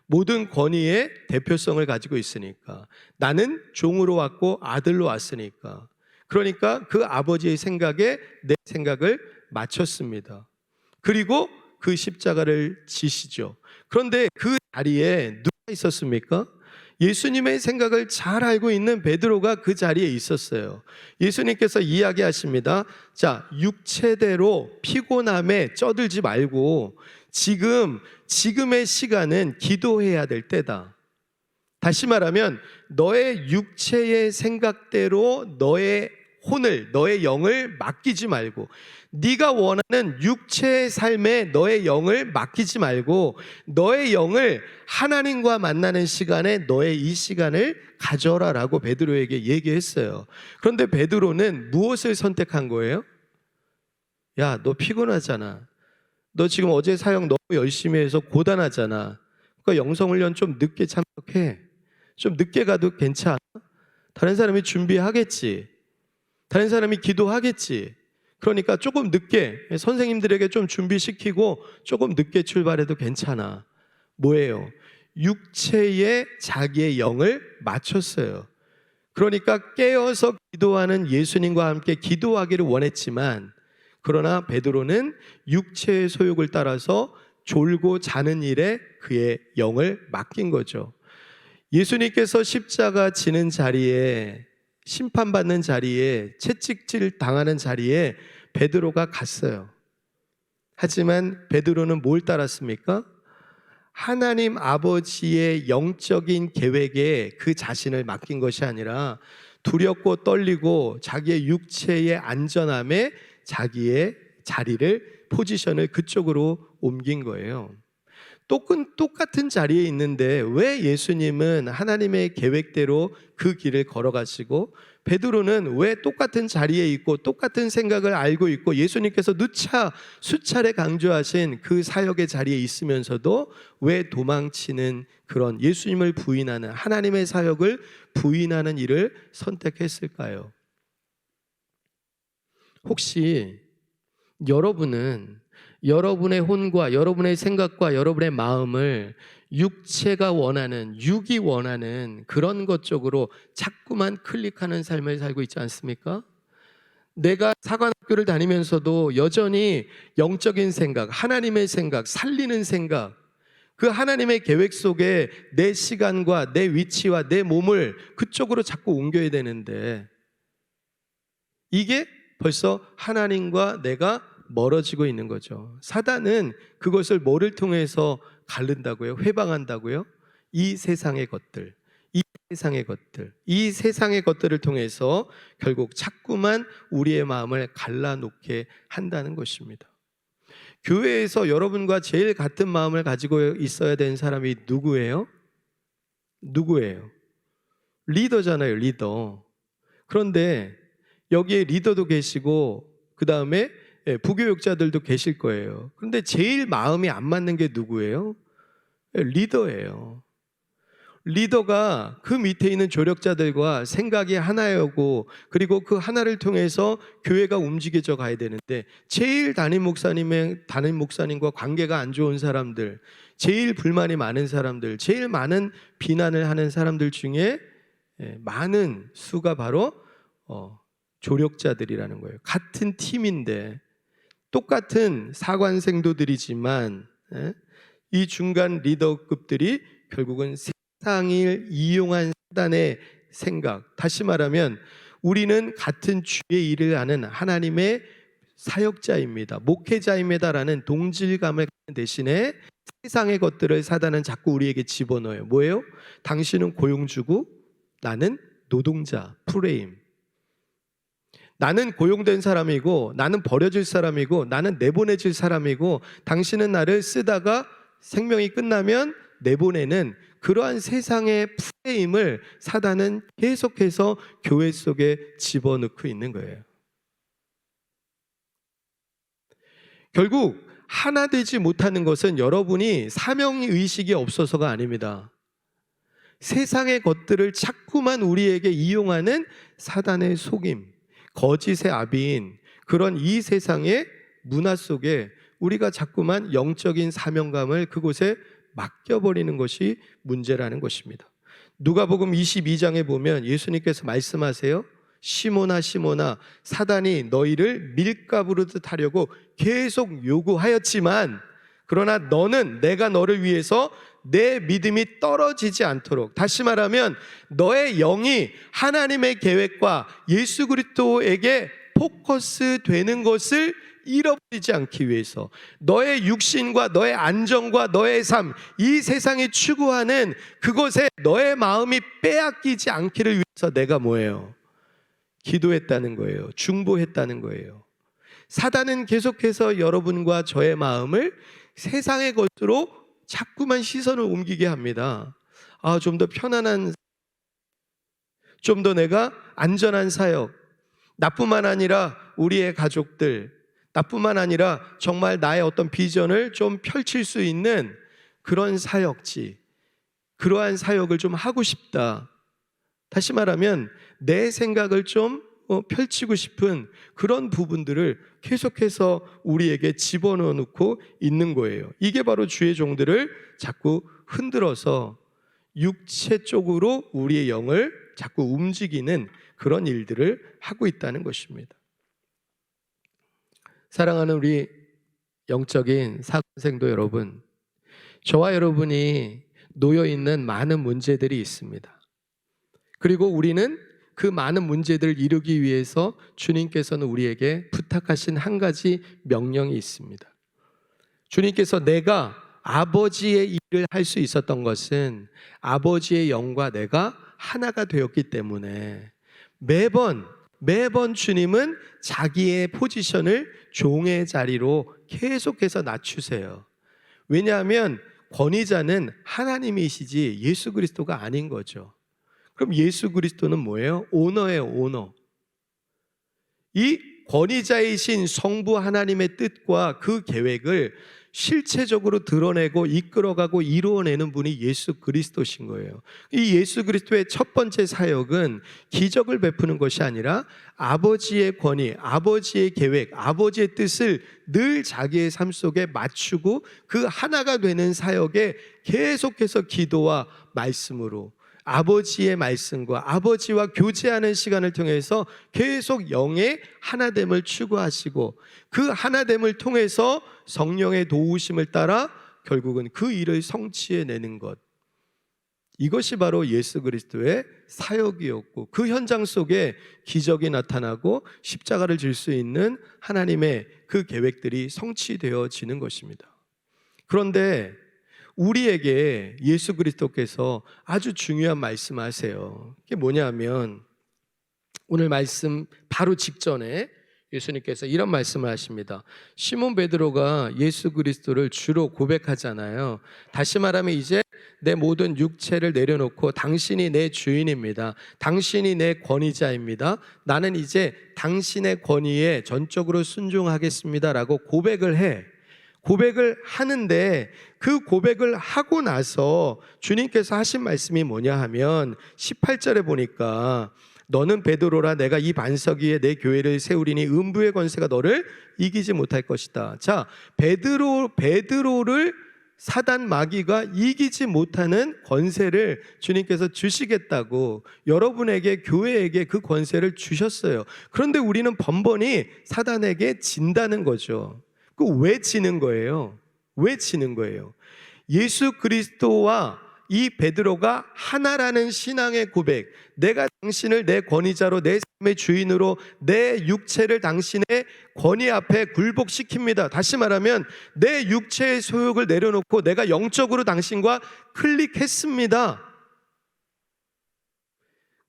모든 권위의 대표성을 가지고 있으니까. 나는 종으로 왔고 아들로 왔으니까. 그러니까 그 아버지의 생각에 내 생각을 맞췄습니다. 그리고 그 십자가를 지시죠. 그런데 그 자리에 누가 있었습니까? 예수님의 생각을 잘 알고 있는 베드로가 그 자리에 있었어요. 예수님께서 이야기하십니다. 자, 육체대로 피곤함에 쩌들지 말고 지금의 시간은 기도해야 될 때다. 다시 말하면 너의 육체의 생각대로 너의 혼을, 너의 영을 맡기지 말고, 네가 원하는 육체의 삶에 너의 영을 맡기지 말고 너의 영을 하나님과 만나는 시간에 너의 이 시간을 가져라라고 베드로에게 얘기했어요. 그런데 베드로는 무엇을 선택한 거예요? 야, 너 피곤하잖아. 너 지금 어제 사역 너무 열심히 해서 고단하잖아. 그러니까 영성훈련 좀 늦게 참석해. 좀 늦게 가도 괜찮아. 다른 사람이 준비하겠지. 다른 사람이 기도하겠지. 그러니까 조금 늦게, 선생님들에게 좀 준비시키고 조금 늦게 출발해도 괜찮아. 뭐예요? 육체에 자기의 영을 맞췄어요. 그러니까 깨어서 기도하는 예수님과 함께 기도하기를 원했지만, 그러나 베드로는 육체의 소욕을 따라서 졸고 자는 일에 그의 영을 맡긴 거죠. 예수님께서 십자가 지는 자리에, 심판받는 자리에, 채찍질 당하는 자리에 베드로가 갔어요. 하지만 베드로는 뭘 따랐습니까? 하나님 아버지의 영적인 계획에 그 자신을 맡긴 것이 아니라 두렵고 떨리고 자기의 육체의 안전함에 자기의 자리를, 포지션을 그쪽으로 옮긴 거예요. 똑같은 자리에 있는데 왜 예수님은 하나님의 계획대로 그 길을 걸어가시고 베드로는 왜 똑같은 자리에 있고 똑같은 생각을 알고 있고 예수님께서 누차 수차례 강조하신 그 사역의 자리에 있으면서도 왜 도망치는 그런 예수님을 부인하는, 하나님의 사역을 부인하는 일을 선택했을까요? 혹시 여러분은 여러분의 혼과 여러분의 생각과 여러분의 마음을 육체가 원하는, 육이 원하는 그런 것 쪽으로 자꾸만 클릭하는 삶을 살고 있지 않습니까? 내가 사관학교를 다니면서도 여전히 영적인 생각, 하나님의 생각, 살리는 생각, 그 하나님의 계획 속에 내 시간과 내 위치와 내 몸을 그쪽으로 자꾸 옮겨야 되는데, 이게 벌써 하나님과 내가 멀어지고 있는 거죠. 사단은 그것을 뭐를 통해서 가른다고요? 회방한다고요? 이 세상의 것들, 이 세상의 것들을 통해서 결국 자꾸만 우리의 마음을 갈라놓게 한다는 것입니다. 교회에서 여러분과 제일 같은 마음을 가지고 있어야 되는 사람이 누구예요? 리더잖아요, 리더. 그런데 여기에 리더도 계시고 그 다음에 부교육자들도 계실 거예요. 그런데 제일 마음이 안 맞는 게 누구예요? 리더예요. 리더가 그 밑에 있는 조력자들과 생각이 하나여고 그리고 그 하나를 통해서 교회가 움직여져 가야 되는데 제일 담임 목사님과 관계가 안 좋은 사람들, 제일 불만이 많은 사람들, 제일 많은 비난을 하는 사람들 중에 많은 수가 바로 조력자들이라는 거예요. 같은 팀인데 똑같은 사관생도들이지만 이 중간 리더급들이 결국은 세상을 이용한 사단의 생각, 다시 말하면 우리는 같은 주의 일을 하는 하나님의 사역자입니다, 목회자입니다라는 동질감을 갖는 대신에 세상의 것들을 사단은 자꾸 우리에게 집어넣어요. 뭐예요? 당신은 고용주고 나는 노동자, 프레임. 나는 고용된 사람이고 나는 버려질 사람이고 나는 내보내질 사람이고 당신은 나를 쓰다가 생명이 끝나면 내보내는 그러한 세상의 프레임을 사단은 계속해서 교회 속에 집어넣고 있는 거예요. 결국 하나 되지 못하는 것은 여러분이 사명의식이 없어서가 아닙니다. 세상의 것들을 자꾸만 우리에게 이용하는 사단의 속임, 거짓의 아비인 그런 이 세상의 문화 속에 우리가 자꾸만 영적인 사명감을 그곳에 맡겨버리는 것이 문제라는 것입니다. 누가복음 22장에 보면 예수님께서 말씀하세요. 시몬아 시몬아 사단이 너희를 밀가부르듯 하려고 계속 요구하였지만 그러나 너는 내가 너를 위해서 내 믿음이 떨어지지 않도록, 다시 말하면 너의 영이 하나님의 계획과 예수 그리스도에게 포커스 되는 것을 잃어버리지 않기 위해서, 너의 육신과 너의 안정과 너의 삶, 이 세상이 추구하는 그것에 너의 마음이 빼앗기지 않기를 위해서 내가 뭐예요? 기도했다는 거예요. 중보했다는 거예요. 사단은 계속해서 여러분과 저의 마음을 세상의 것으로 자꾸만 시선을 옮기게 합니다. 좀 더 편안한, 좀 더 내가 안전한 사역, 나뿐만 아니라 우리의 가족들, 나뿐만 아니라 정말 나의 어떤 비전을 좀 펼칠 수 있는 그런 사역지, 그러한 사역을 좀 하고 싶다. 다시 말하면 내 생각을 좀 펼치고 싶은 그런 부분들을 계속해서 우리에게 집어넣어 놓고 있는 거예요. 이게 바로 주의 종들을 자꾸 흔들어서 육체 쪽으로 우리의 영을 자꾸 움직이는 그런 일들을 하고 있다는 것입니다. 사랑하는 우리 영적인 사관생도 여러분, 저와 여러분이 놓여 있는 많은 문제들이 있습니다. 그리고 우리는 그 많은 문제들을 이루기 위해서 주님께서는 우리에게 부탁하신 한 가지 명령이 있습니다. 주님께서 내가 아버지의 일을 할 수 있었던 것은 아버지의 영과 내가 하나가 되었기 때문에 매번 주님은 자기의 포지션을 종의 자리로 계속해서 낮추세요. 왜냐하면 권위자는 하나님이시지 예수 그리스도가 아닌 거죠. 그럼 예수 그리스도는 뭐예요? 오너예요, 오너. 이 권위자이신 성부 하나님의 뜻과 그 계획을 실체적으로 드러내고 이끌어가고 이루어내는 분이 예수 그리스도신 거예요. 이 예수 그리스도의 첫 번째 사역은 기적을 베푸는 것이 아니라 아버지의 권위, 아버지의 계획, 아버지의 뜻을 늘 자기의 삶 속에 맞추고 그 하나가 되는 사역에 계속해서 기도와 말씀으로 아버지의 말씀과 아버지와 교제하는 시간을 통해서 계속 영의 하나됨을 추구하시고 그 하나됨을 통해서 성령의 도우심을 따라 결국은 그 일을 성취해내는 것, 이것이 바로 예수 그리스도의 사역이었고 그 현장 속에 기적이 나타나고 십자가를 질 수 있는 하나님의 그 계획들이 성취되어지는 것입니다. 그런데 우리에게 예수 그리스도께서 아주 중요한 말씀하세요. 그게 뭐냐면 오늘 말씀 바로 직전에 예수님께서 이런 말씀을 하십니다. 시몬 베드로가 예수 그리스도를 주로 고백하잖아요. 다시 말하면 이제 내 모든 육체를 내려놓고 당신이 내 주인입니다. 당신이 내 권위자입니다. 나는 이제 당신의 권위에 전적으로 순종하겠습니다라고 고백을 해. 고백을 하는데 그 고백을 하고 나서 주님께서 하신 말씀이 뭐냐 하면 18절에 보니까 너는 베드로라 내가 이 반석 위에 내 교회를 세우리니 음부의 권세가 너를 이기지 못할 것이다. 자, 베드로를 사단 마귀가 이기지 못하는 권세를 주님께서 주시겠다고 여러분에게 교회에게 그 권세를 주셨어요. 그런데 우리는 번번이 사단에게 진다는 거죠. 그 왜 지는 거예요? 왜 지는 거예요? 예수 그리스도와 이 베드로가 하나라는 신앙의 고백, 내가 당신을 내 권위자로 내 삶의 주인으로 내 육체를 당신의 권위 앞에 굴복시킵니다. 다시 말하면 내 육체의 소욕을 내려놓고 내가 영적으로 당신과 클릭했습니다.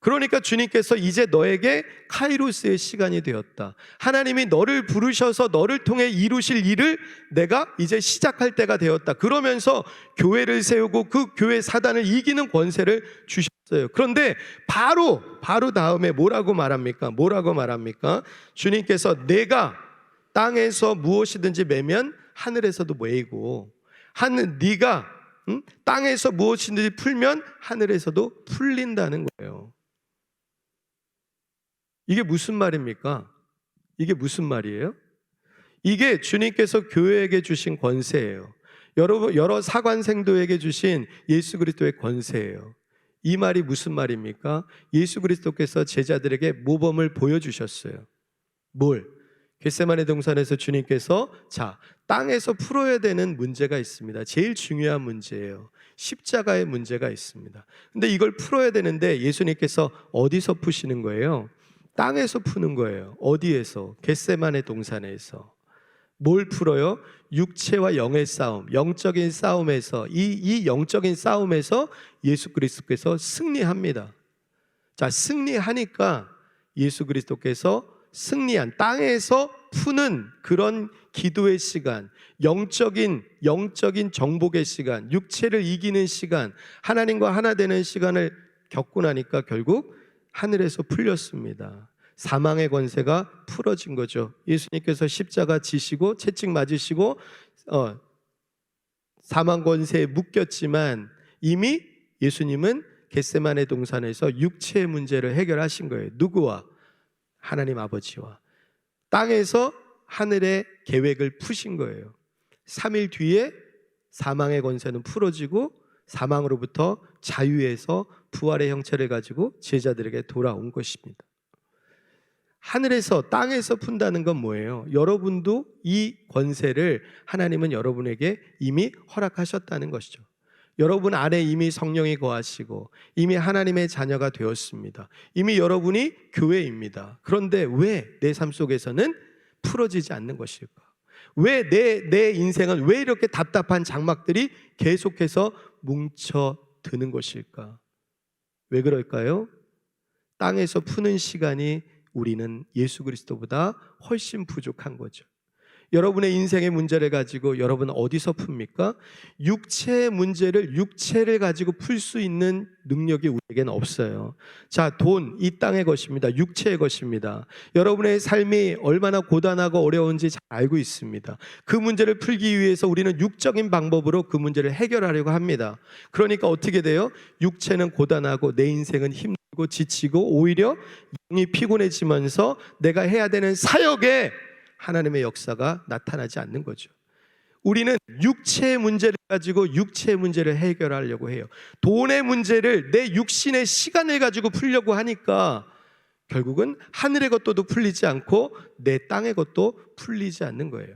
그러니까 주님께서 이제 너에게 카이로스의 시간이 되었다. 하나님이 너를 부르셔서 너를 통해 이루실 일을 내가 이제 시작할 때가 되었다. 그러면서 교회를 세우고 그 교회 사단을 이기는 권세를 주셨어요. 그런데 바로 다음에 뭐라고 말합니까? 주님께서 내가 땅에서 무엇이든지 매면 하늘에서도 매이고 네가 땅에서 무엇이든지 풀면 하늘에서도 풀린다는 거예요. 이게 무슨 말입니까? 이게 무슨 말이에요? 이게 주님께서 교회에게 주신 권세예요. 여러 사관생도에게 주신 예수 그리스도의 권세예요. 이 말이 무슨 말입니까? 예수 그리스도께서 제자들에게 모범을 보여주셨어요. 뭘? 겟세마네 동산에서 주님께서 땅에서 풀어야 되는 문제가 있습니다. 제일 중요한 문제예요. 십자가의 문제가 있습니다. 근데 이걸 풀어야 되는데 예수님께서 어디서 푸시는 거예요? 땅에서 푸는 거예요. 어디에서? 겟세마네 동산에서. 뭘 풀어요? 육체와 영의 싸움, 영적인 싸움에서 이 영적인 싸움에서 예수 그리스도께서 승리합니다. 승리하니까 예수 그리스도께서 승리한 땅에서 푸는 그런 기도의 시간, 영적인 정복의 시간, 육체를 이기는 시간, 하나님과 하나 되는 시간을 겪고 나니까 결국 하늘에서 풀렸습니다. 사망의 권세가 풀어진 거죠. 예수님께서 십자가 지시고 채찍 맞으시고 사망 권세에 묶였지만 이미 예수님은 겟세마네 동산에서 육체의 문제를 해결하신 거예요. 누구와? 하나님 아버지와. 땅에서 하늘의 계획을 푸신 거예요. 3일 뒤에 사망의 권세는 풀어지고 사망으로부터 자유해서 부활의 형체를 가지고 제자들에게 돌아온 것입니다. 하늘에서 땅에서 푼다는 건 뭐예요? 여러분도 이 권세를 하나님은 여러분에게 이미 허락하셨다는 것이죠. 여러분 안에 이미 성령이 거하시고 이미 하나님의 자녀가 되었습니다. 이미 여러분이 교회입니다. 그런데 왜 내 삶 속에서는 풀어지지 않는 것일까? 왜 내 인생은 왜 이렇게 답답한 장막들이 계속해서 뭉쳐드는 것일까? 왜 그럴까요? 땅에서 푸는 시간이 우리는 예수 그리스도보다 훨씬 부족한 거죠. 여러분의 인생의 문제를 가지고 여러분 어디서 풉니까? 육체의 문제를 육체를 가지고 풀 수 있는 능력이 우리에게는 없어요. 돈, 이 땅의 것입니다. 육체의 것입니다. 여러분의 삶이 얼마나 고단하고 어려운지 잘 알고 있습니다. 그 문제를 풀기 위해서 우리는 육적인 방법으로 그 문제를 해결하려고 합니다. 그러니까 어떻게 돼요? 육체는 고단하고 내 인생은 힘들고 지치고 오히려 영이 피곤해지면서 내가 해야 되는 사역에 하나님의 역사가 나타나지 않는 거죠. 우리는 육체의 문제를 가지고 육체의 문제를 해결하려고 해요. 돈의 문제를 내 육신의 시간을 가지고 풀려고 하니까 결국은 하늘의 것도 풀리지 않고 내 땅의 것도 풀리지 않는 거예요.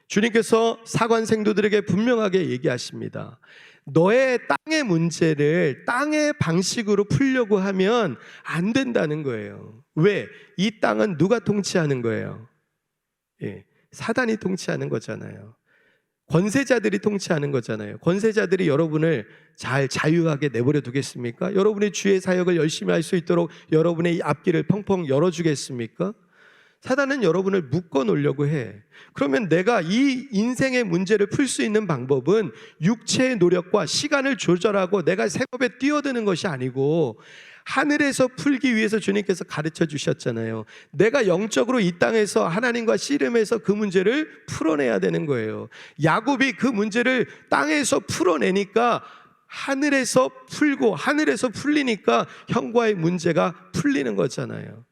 주님께서 사관생도들에게 분명하게 얘기하십니다. 너의 땅의 문제를 땅의 방식으로 풀려고 하면 안 된다는 거예요. 왜? 이 땅은 누가 통치하는 거예요? 사단이 통치하는 거잖아요. 권세자들이 통치하는 거잖아요. 권세자들이 여러분을 잘 자유하게 내버려 두겠습니까? 여러분의 주의 사역을 열심히 할 수 있도록 여러분의 앞길을 펑펑 열어주겠습니까? 사단은 여러분을 묶어 놓으려고 해. 그러면 내가 이 인생의 문제를 풀 수 있는 방법은 육체의 노력과 시간을 조절하고 내가 생업에 뛰어드는 것이 아니고 하늘에서 풀기 위해서 주님께서 가르쳐 주셨잖아요. 내가 영적으로 이 땅에서 하나님과 씨름해서 그 문제를 풀어내야 되는 거예요. 야곱이 그 문제를 땅에서 풀어내니까 하늘에서 풀고 하늘에서 풀리니까 형과의 문제가 풀리는 거잖아요.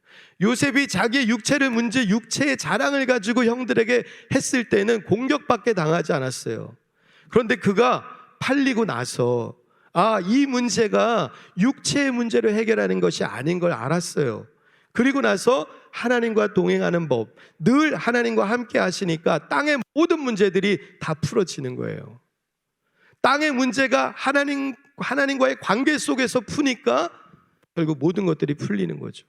요셉이 자기의 육체의 자랑을 가지고 형들에게 했을 때는 공격받게 당하지 않았어요. 그런데 그가 팔리고 나서 이 문제가 육체의 문제를 해결하는 것이 아닌 걸 알았어요. 그리고 나서 하나님과 동행하는 법, 늘 하나님과 함께 하시니까 땅의 모든 문제들이 다 풀어지는 거예요. 땅의 문제가 하나님과의 관계 속에서 푸니까 결국 모든 것들이 풀리는 거죠.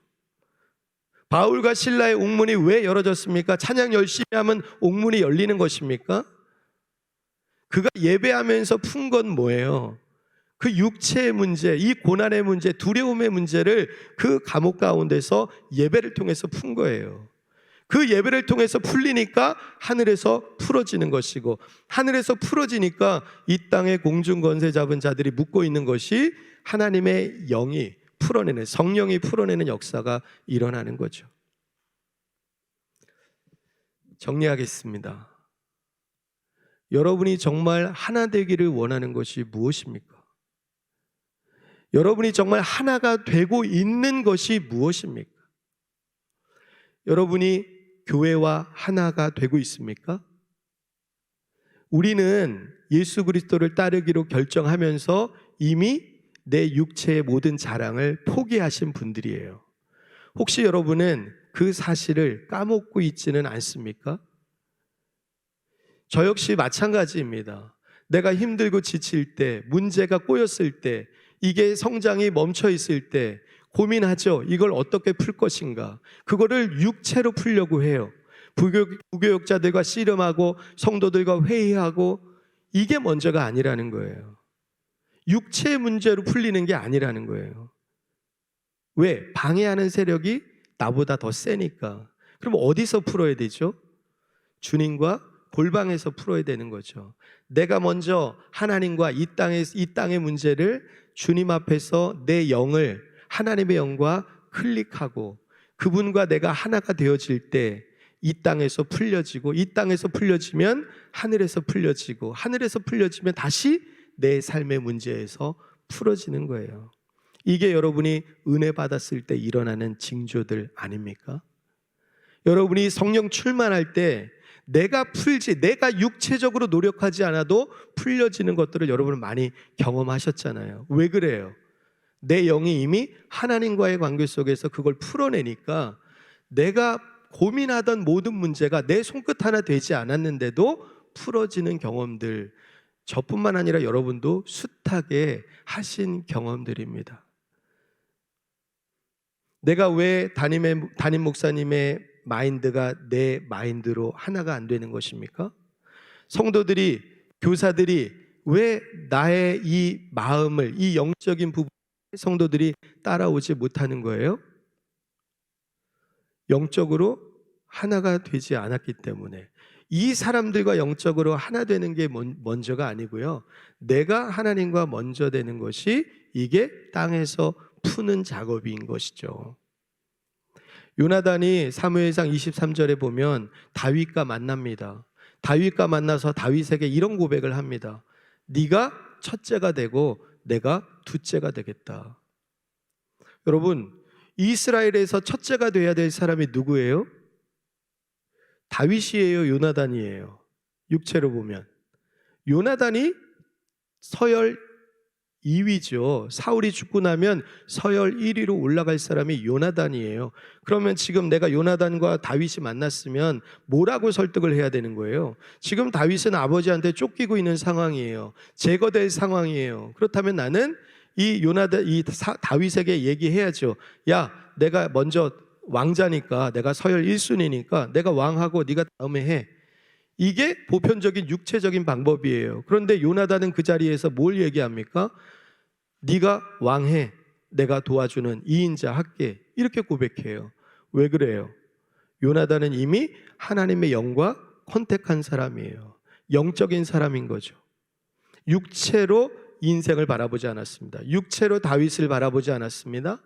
바울과 실라의 옥문이 왜 열어졌습니까? 찬양 열심히 하면 옥문이 열리는 것입니까? 그가 예배하면서 푼 건 뭐예요? 그 육체의 문제, 이 고난의 문제, 두려움의 문제를 그 감옥 가운데서 예배를 통해서 푼 거예요. 그 예배를 통해서 풀리니까 하늘에서 풀어지는 것이고, 하늘에서 풀어지니까 이 땅에 공중권세 잡은 자들이 묻고 있는 것이 하나님의 영이 풀어내는, 성령이 풀어내는 역사가 일어나는 거죠. 정리하겠습니다. 여러분이 정말 하나 되기를 원하는 것이 무엇입니까? 여러분이 정말 하나가 되고 있는 것이 무엇입니까? 여러분이 교회와 하나가 되고 있습니까? 우리는 예수 그리스도를 따르기로 결정하면서 이미 내 육체의 모든 자랑을 포기하신 분들이에요. 혹시 여러분은 그 사실을 까먹고 있지는 않습니까? 저 역시 마찬가지입니다. 내가 힘들고 지칠 때, 문제가 꼬였을 때, 이게 성장이 멈춰 있을 때 고민하죠. 이걸 어떻게 풀 것인가. 그거를 육체로 풀려고 해요. 부교육자들과 씨름하고 성도들과 회의하고, 이게 먼저가 아니라는 거예요. 육체의 문제로 풀리는 게 아니라는 거예요. 왜? 방해하는 세력이 나보다 더 세니까. 그럼 어디서 풀어야 되죠? 주님과 골방에서 풀어야 되는 거죠. 내가 먼저 하나님과 이 땅의 문제를 주님 앞에서 내 영을, 하나님의 영과 클릭하고 그분과 내가 하나가 되어질 때 이 땅에서 풀려지고, 이 땅에서 풀려지면 하늘에서 풀려지고, 하늘에서 풀려지면 다시 내 삶의 문제에서 풀어지는 거예요. 이게 여러분이 은혜 받았을 때 일어나는 징조들 아닙니까? 여러분이 성령 충만할 때 내가 육체적으로 노력하지 않아도 풀려지는 것들을 여러분은 많이 경험하셨잖아요. 왜 그래요? 내 영이 이미 하나님과의 관계 속에서 그걸 풀어내니까 내가 고민하던 모든 문제가 내 손끝 하나 되지 않았는데도 풀어지는 경험들, 저뿐만 아니라 여러분도 숱하게 하신 경험들입니다. 내가 왜 담임 목사님의 마인드가 내 마인드로 하나가 안 되는 것입니까? 성도들이, 교사들이 왜 나의 이 마음을, 이 영적인 부분을 성도들이 따라오지 못하는 거예요? 영적으로 하나가 되지 않았기 때문에. 이 사람들과 영적으로 하나 되는 게 먼저가 아니고요, 내가 하나님과 먼저 되는 것이 이게 땅에서 푸는 작업인 것이죠. 요나단이 사무엘상 23절에 보면 다윗과 만납니다. 다윗과 만나서 다윗에게 이런 고백을 합니다. 네가 첫째가 되고 내가 둘째가 되겠다. 여러분, 이스라엘에서 첫째가 돼야 될 사람이 누구예요? 다윗이에요? 요나단이에요? 육체로 보면 요나단이 서열 2위죠. 사울이 죽고 나면 서열 1위로 올라갈 사람이 요나단이에요. 그러면 지금 내가 요나단과 다윗이 만났으면 뭐라고 설득을 해야 되는 거예요? 지금 다윗은 아버지한테 쫓기고 있는 상황이에요. 제거될 상황이에요. 그렇다면 나는 다윗에게 얘기해야죠. 야, 내가 먼저 왕자니까, 내가 서열 1순위니까 내가 왕하고 네가 다음에 해. 이게 보편적인 육체적인 방법이에요. 그런데 요나단은 그 자리에서 뭘 얘기합니까? 네가 왕해, 내가 도와주는 2인자 할게, 이렇게 고백해요. 왜 그래요? 요나단은 이미 하나님의 영과 컨택한 사람이에요. 영적인 사람인 거죠. 육체로 인생을 바라보지 않았습니다. 육체로 다윗을 바라보지 않았습니다.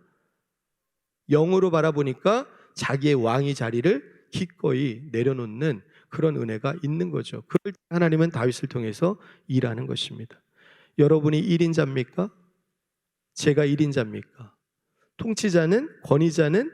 영으로 바라보니까 자기의 왕의 자리를 기꺼이 내려놓는 그런 은혜가 있는 거죠. 그럴 때 하나님은 다윗을 통해서 일하는 것입니다. 여러분이 1인자입니까? 제가 1인자입니까? 통치자는, 권위자는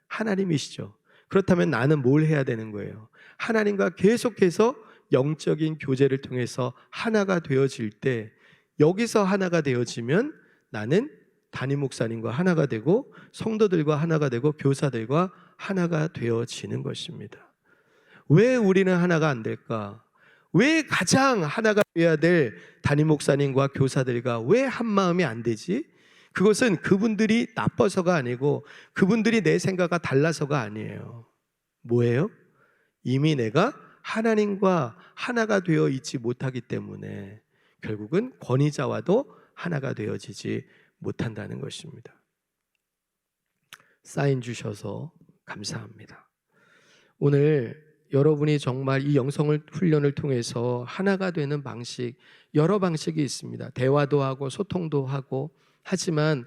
하나님이시죠. 그렇다면 나는 뭘 해야 되는 거예요? 하나님과 계속해서 영적인 교제를 통해서 하나가 되어질 때, 여기서 하나가 되어지면 나는 담임 목사님과 하나가 되고 성도들과 하나가 되고 교사들과 하나가 되어지는 것입니다. 왜 우리는 하나가 안 될까? 왜 가장 하나가 되어야 될 담임 목사님과 교사들과 왜 한 마음이 안 되지? 그것은 그분들이 나빠서가 아니고 그분들이 내 생각과 달라서가 아니에요. 뭐예요? 이미 내가 하나님과 하나가 되어 있지 못하기 때문에 결국은 권위자와도 하나가 되어지지 못한다는 것입니다. 사인 주셔서 감사합니다. 오늘 여러분이 정말 이 영성 훈련을 통해서 하나가 되는 방식, 여러 방식이 있습니다. 대화도 하고 소통도 하고, 하지만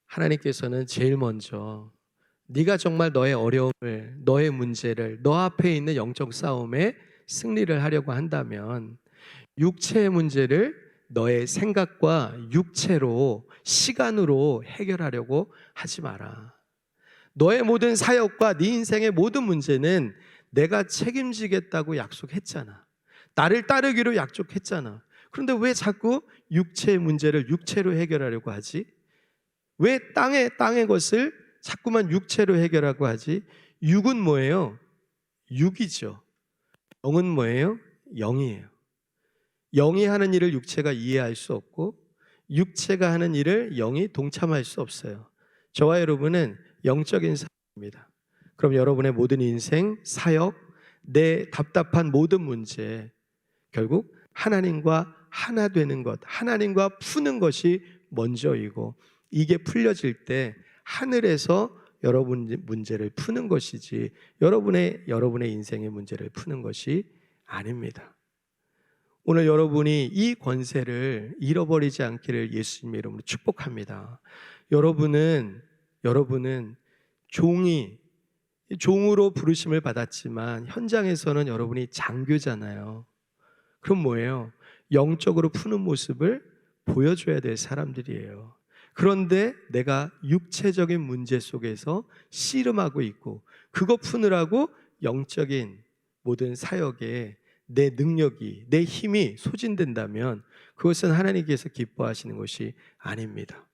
하나님께서는 제일 먼저 네가 정말 너의 어려움을, 너의 문제를, 너 앞에 있는 영적 싸움에 승리를 하려고 한다면 육체의 문제를 너의 생각과 육체로, 시간으로 해결하려고 하지 마라. 너의 모든 사역과 네 인생의 모든 문제는 내가 책임지겠다고 약속했잖아. 나를 따르기로 약속했잖아. 그런데 왜 자꾸 육체의 문제를 육체로 해결하려고 하지? 왜 땅의 것을 자꾸만 육체로 해결하고 하지? 육은 뭐예요? 육이죠. 영은 뭐예요? 영이에요. 영이 하는 일을 육체가 이해할 수 없고 육체가 하는 일을 영이 동참할 수 없어요. 저와 여러분은 영적인 사람입니다. 그럼 여러분의 모든 인생, 사역, 내 답답한 모든 문제, 결국 하나님과 하나 되는 것, 하나님과 푸는 것이 먼저이고, 이게 풀려질 때 하늘에서 여러분 문제를 푸는 것이지 여러분의 인생의 문제를 푸는 것이 아닙니다. 오늘 여러분이 이 권세를 잃어버리지 않기를 예수님의 이름으로 축복합니다. 여러분은 종으로 부르심을 받았지만 현장에서는 여러분이 장교잖아요. 그럼 뭐예요? 영적으로 푸는 모습을 보여줘야 될 사람들이에요. 그런데 내가 육체적인 문제 속에서 씨름하고 있고 그거 푸느라고 영적인 모든 사역에 내 능력이, 내 힘이 소진된다면 그것은 하나님께서 기뻐하시는 것이 아닙니다.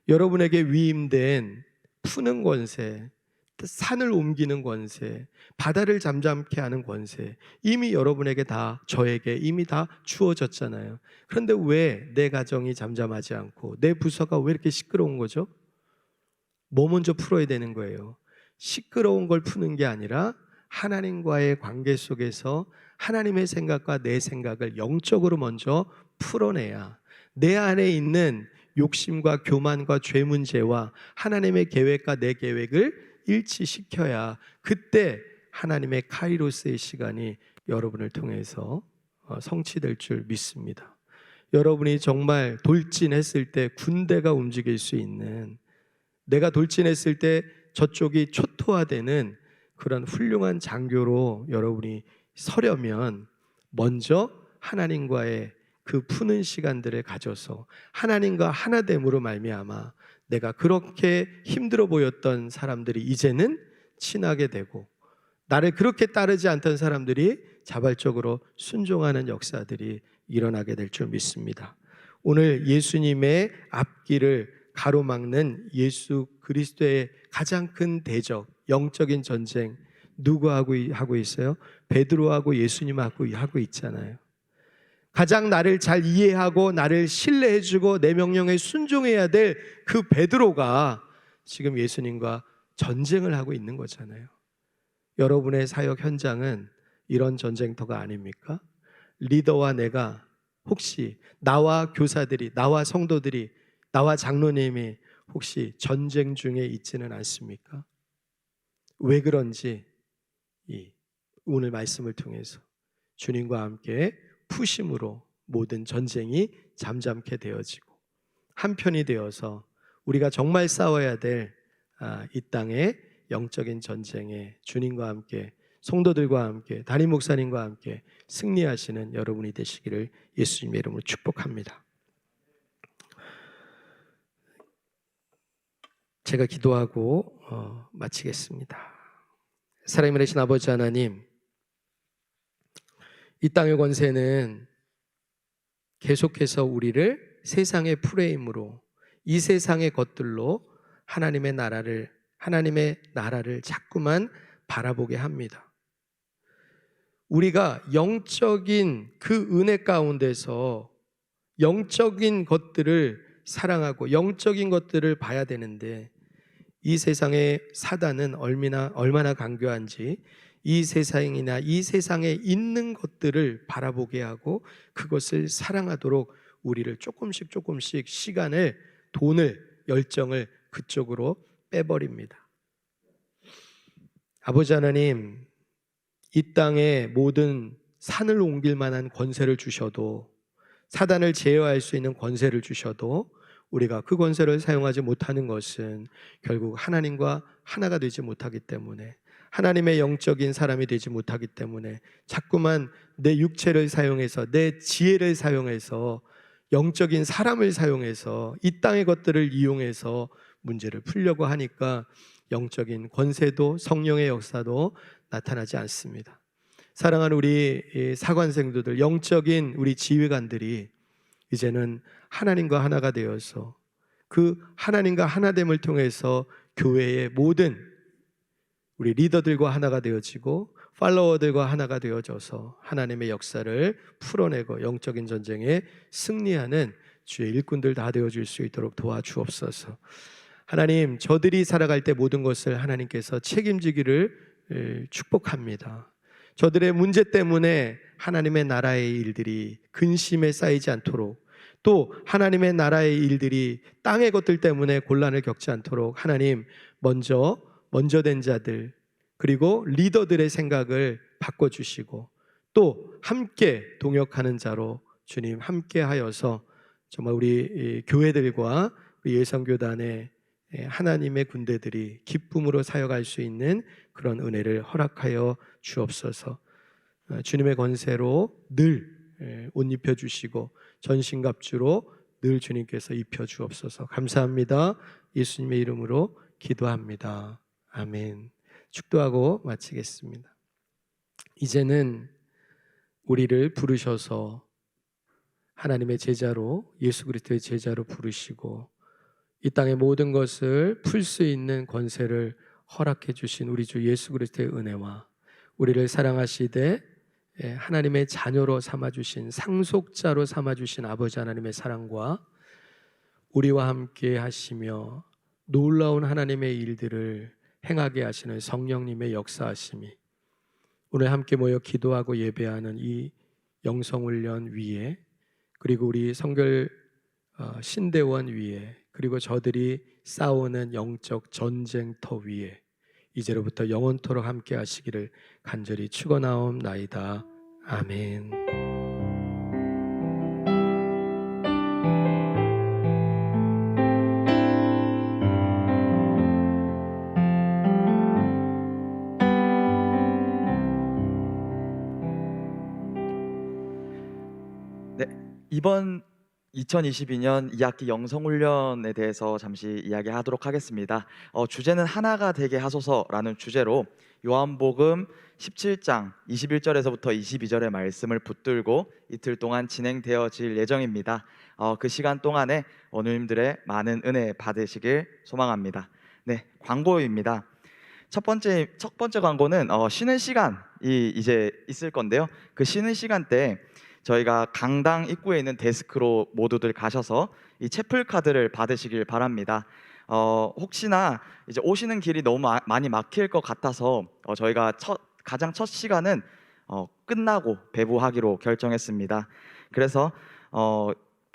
여러분에게 위임된 푸는 권세, 산을 옮기는 권세, 바다를 잠잠케 하는 권세, 이미 여러분에게 다, 저에게 이미 다 주어졌잖아요. 그런데 왜 내 가정이 잠잠하지 않고 내 부서가 왜 이렇게 시끄러운 거죠? 뭐 먼저 풀어야 되는 거예요? 시끄러운 걸 푸는 게 아니라 하나님과의 관계 속에서 하나님의 생각과 내 생각을 영적으로 먼저 풀어내야 내 안에 있는 욕심과 교만과 죄 문제와 하나님의 계획과 내 계획을 일치시켜야 그때 하나님의 카이로스의 시간이 여러분을 통해서 성취될 줄 믿습니다. 여러분이 정말 돌진했을 때 군대가 움직일 수 있는, 내가 돌진했을 때 저쪽이 초토화되는 그런 훌륭한 장교로 여러분이 서려면 먼저 하나님과의 그 푸는 시간들을 가져서 하나님과 하나됨으로 말미암아 내가 그렇게 힘들어 보였던 사람들이 이제는 친하게 되고 나를 그렇게 따르지 않던 사람들이 자발적으로 순종하는 역사들이 일어나게 될 줄 믿습니다. 오늘 예수님의 앞길을 가로막는 예수 그리스도의 가장 큰 대적, 영적인 전쟁 누구하고 하고 있어요? 베드로하고 예수님하고 하고 있잖아요. 가장 나를 잘 이해하고 나를 신뢰해주고 내 명령에 순종해야 될 그 베드로가 지금 예수님과 전쟁을 하고 있는 거잖아요. 여러분의 사역 현장은 이런 전쟁터가 아닙니까? 리더와 내가 혹시 나와 교사들이, 나와 성도들이, 나와 장로님이 혹시 전쟁 중에 있지는 않습니까? 왜 그런지 이 오늘 말씀을 통해서 주님과 함께 푸심으로 모든 전쟁이 잠잠케 되어지고 한편이 되어서 우리가 정말 싸워야 될 이 땅의 영적인 전쟁에 주님과 함께 성도들과 함께 담임 목사님과 함께 승리하시는 여러분이 되시기를 예수님의 이름으로 축복합니다. 제가 기도하고 마치겠습니다. 사랑이 되신 아버지 하나님, 이 땅의 권세는 계속해서 우리를 세상의 프레임으로 이 세상의 것들로 하나님의 나라를 자꾸만 바라보게 합니다. 우리가 영적인 그 은혜 가운데서 영적인 것들을 사랑하고 영적인 것들을 봐야 되는데 이 세상의 사단은 얼마나 강교한지 이 세상이나 이 세상에 있는 것들을 바라보게 하고 그것을 사랑하도록 우리를 조금씩 시간을, 돈을, 열정을 그쪽으로 빼버립니다. 아버지 하나님, 이 땅에 모든 산을 옮길 만한 권세를 주셔도, 사단을 제어할 수 있는 권세를 주셔도 우리가 그 권세를 사용하지 못하는 것은 결국 하나님과 하나가 되지 못하기 때문에, 하나님의 영적인 사람이 되지 못하기 때문에 자꾸만 내 육체를 사용해서, 내 지혜를 사용해서, 영적인 사람을 사용해서 이 땅의 것들을 이용해서 문제를 풀려고 하니까 영적인 권세도 성령의 역사도 나타나지 않습니다. 사랑하는 우리 사관생도들, 영적인 우리 지휘관들이 이제는 하나님과 하나가 되어서 그 하나님과 하나됨을 통해서 교회의 모든 우리 리더들과 하나가 되어지고 팔로워들과 하나가 되어져서 하나님의 역사를 풀어내고 영적인 전쟁에 승리하는 주의 일꾼들 다 되어줄 수 있도록 도와주옵소서. 하나님, 저들이 살아갈 때 모든 것을 하나님께서 책임지기를 축복합니다. 저들의 문제 때문에 하나님의 나라의 일들이 근심에 쌓이지 않도록, 또 하나님의 나라의 일들이 땅의 것들 때문에 곤란을 겪지 않도록 하나님 먼저 된 자들 그리고 리더들의 생각을 바꿔주시고 또 함께 동역하는 자로 주님 함께 하여서 정말 우리 교회들과 우리 예성교단의 하나님의 군대들이 기쁨으로 사역할 수 있는 그런 은혜를 허락하여 주옵소서. 주님의 권세로 늘 옷 입혀주시고 전신갑주로 늘 주님께서 입혀주옵소서. 감사합니다. 예수님의 이름으로 기도합니다. 아멘. 축도하고 마치겠습니다. 이제는 우리를 부르셔서 하나님의 제자로, 예수 그리스도의 제자로 부르시고 이 땅의 모든 것을 풀 수 있는 권세를 허락해 주신 우리 주 예수 그리스도의 은혜와 우리를 사랑하시되 하나님의 자녀로 삼아주신, 상속자로 삼아주신 아버지 하나님의 사랑과 우리와 함께 하시며 놀라운 하나님의 일들을 행하게 하시는 성령님의 역사하심이 오늘 함께 모여 기도하고 예배하는 이 영성훈련 위에, 그리고 우리 성결 신대원 위에, 그리고 저들이 싸우는 영적 전쟁터 위에 이제로부터 영원토록 함께 하시기를 간절히 축원하옵나이다. 아멘. 네, 이번 2022년 2학기 영성훈련에 대해서 잠시 이야기하도록 하겠습니다. 주제는 하나가 되게 하소서라는 주제로 요한복음 17장 21절에서부터 22절의 말씀을 붙들고 이틀 동안 진행되어질 예정입니다. 그 시간 동안에 누님들의 많은 은혜 받으시길 소망합니다. 네, 광고입니다. 첫 번째 광고는 쉬는 시간이 이제 있을 건데요. 그 쉬는 시간 때 저희가 강당 입구에 있는 데스크로 모두들 가셔서 이 채플 카드를 받으시길 바랍니다. 혹시나 이제 오시는 길이 너무 많이 막힐 것 같아서 저희가 가장 첫 시간은 끝나고 배부하기로 결정했습니다. 그래서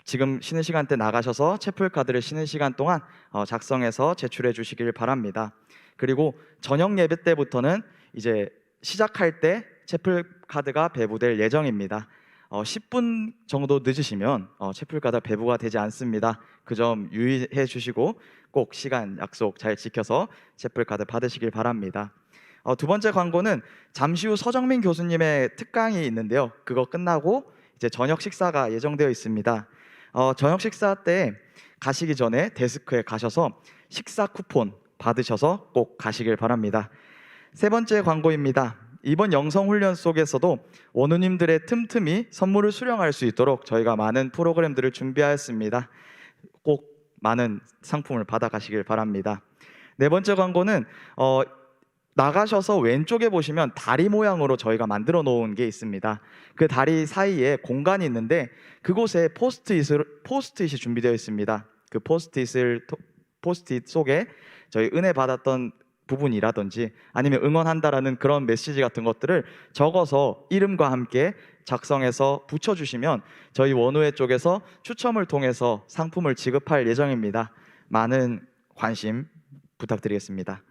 지금 쉬는 시간 때 나가셔서 채플 카드를 쉬는 시간 동안 작성해서 제출해 주시길 바랍니다. 그리고 저녁 예배 때부터는 이제 시작할 때 채플 카드가 배부될 예정입니다. 10분 정도 늦으시면 채플 카드 배부가 되지 않습니다. 그 점 유의해 주시고 꼭 시간 약속 잘 지켜서 채플 카드 받으시길 바랍니다. 두 번째 광고는 잠시 후 서정민 교수님의 특강이 있는데요. 그거 끝나고 이제 저녁 식사가 예정되어 있습니다. 저녁 식사 때 가시기 전에 데스크에 가셔서 식사 쿠폰 받으셔서 꼭 가시길 바랍니다. 세 번째 광고입니다. 이번 영성훈련 속에서도 원우님들의 틈틈이 선물을 수령할 수 있도록 저희가 많은 프로그램들을 준비하였습니다. 꼭 많은 상품을 받아가시길 바랍니다. 네 번째 광고는 나가셔서 왼쪽에 보시면 다리 모양으로 저희가 만들어 놓은 게 있습니다. 그 다리 사이에 공간이 있는데 그곳에 포스트잇이 준비되어 있습니다. 그 포스트잇 속에 저희 은혜 받았던 부분이라든지 아니면 응원한다라는 그런 메시지 같은 것들을 적어서 이름과 함께 작성해서 붙여주시면 저희 원우회 쪽에서 추첨을 통해서 상품을 지급할 예정입니다. 많은 관심 부탁드리겠습니다.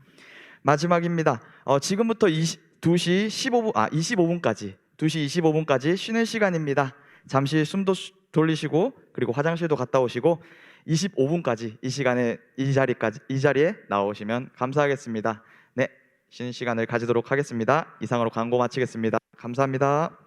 마지막입니다. 지금부터 2시 25분까지 쉬는 시간입니다. 잠시 숨도 돌리시고 그리고 화장실도 갔다 오시고 25분까지 이 자리에 나오시면 감사하겠습니다. 네, 쉬는 시간을 가지도록 하겠습니다. 이상으로 광고 마치겠습니다. 감사합니다.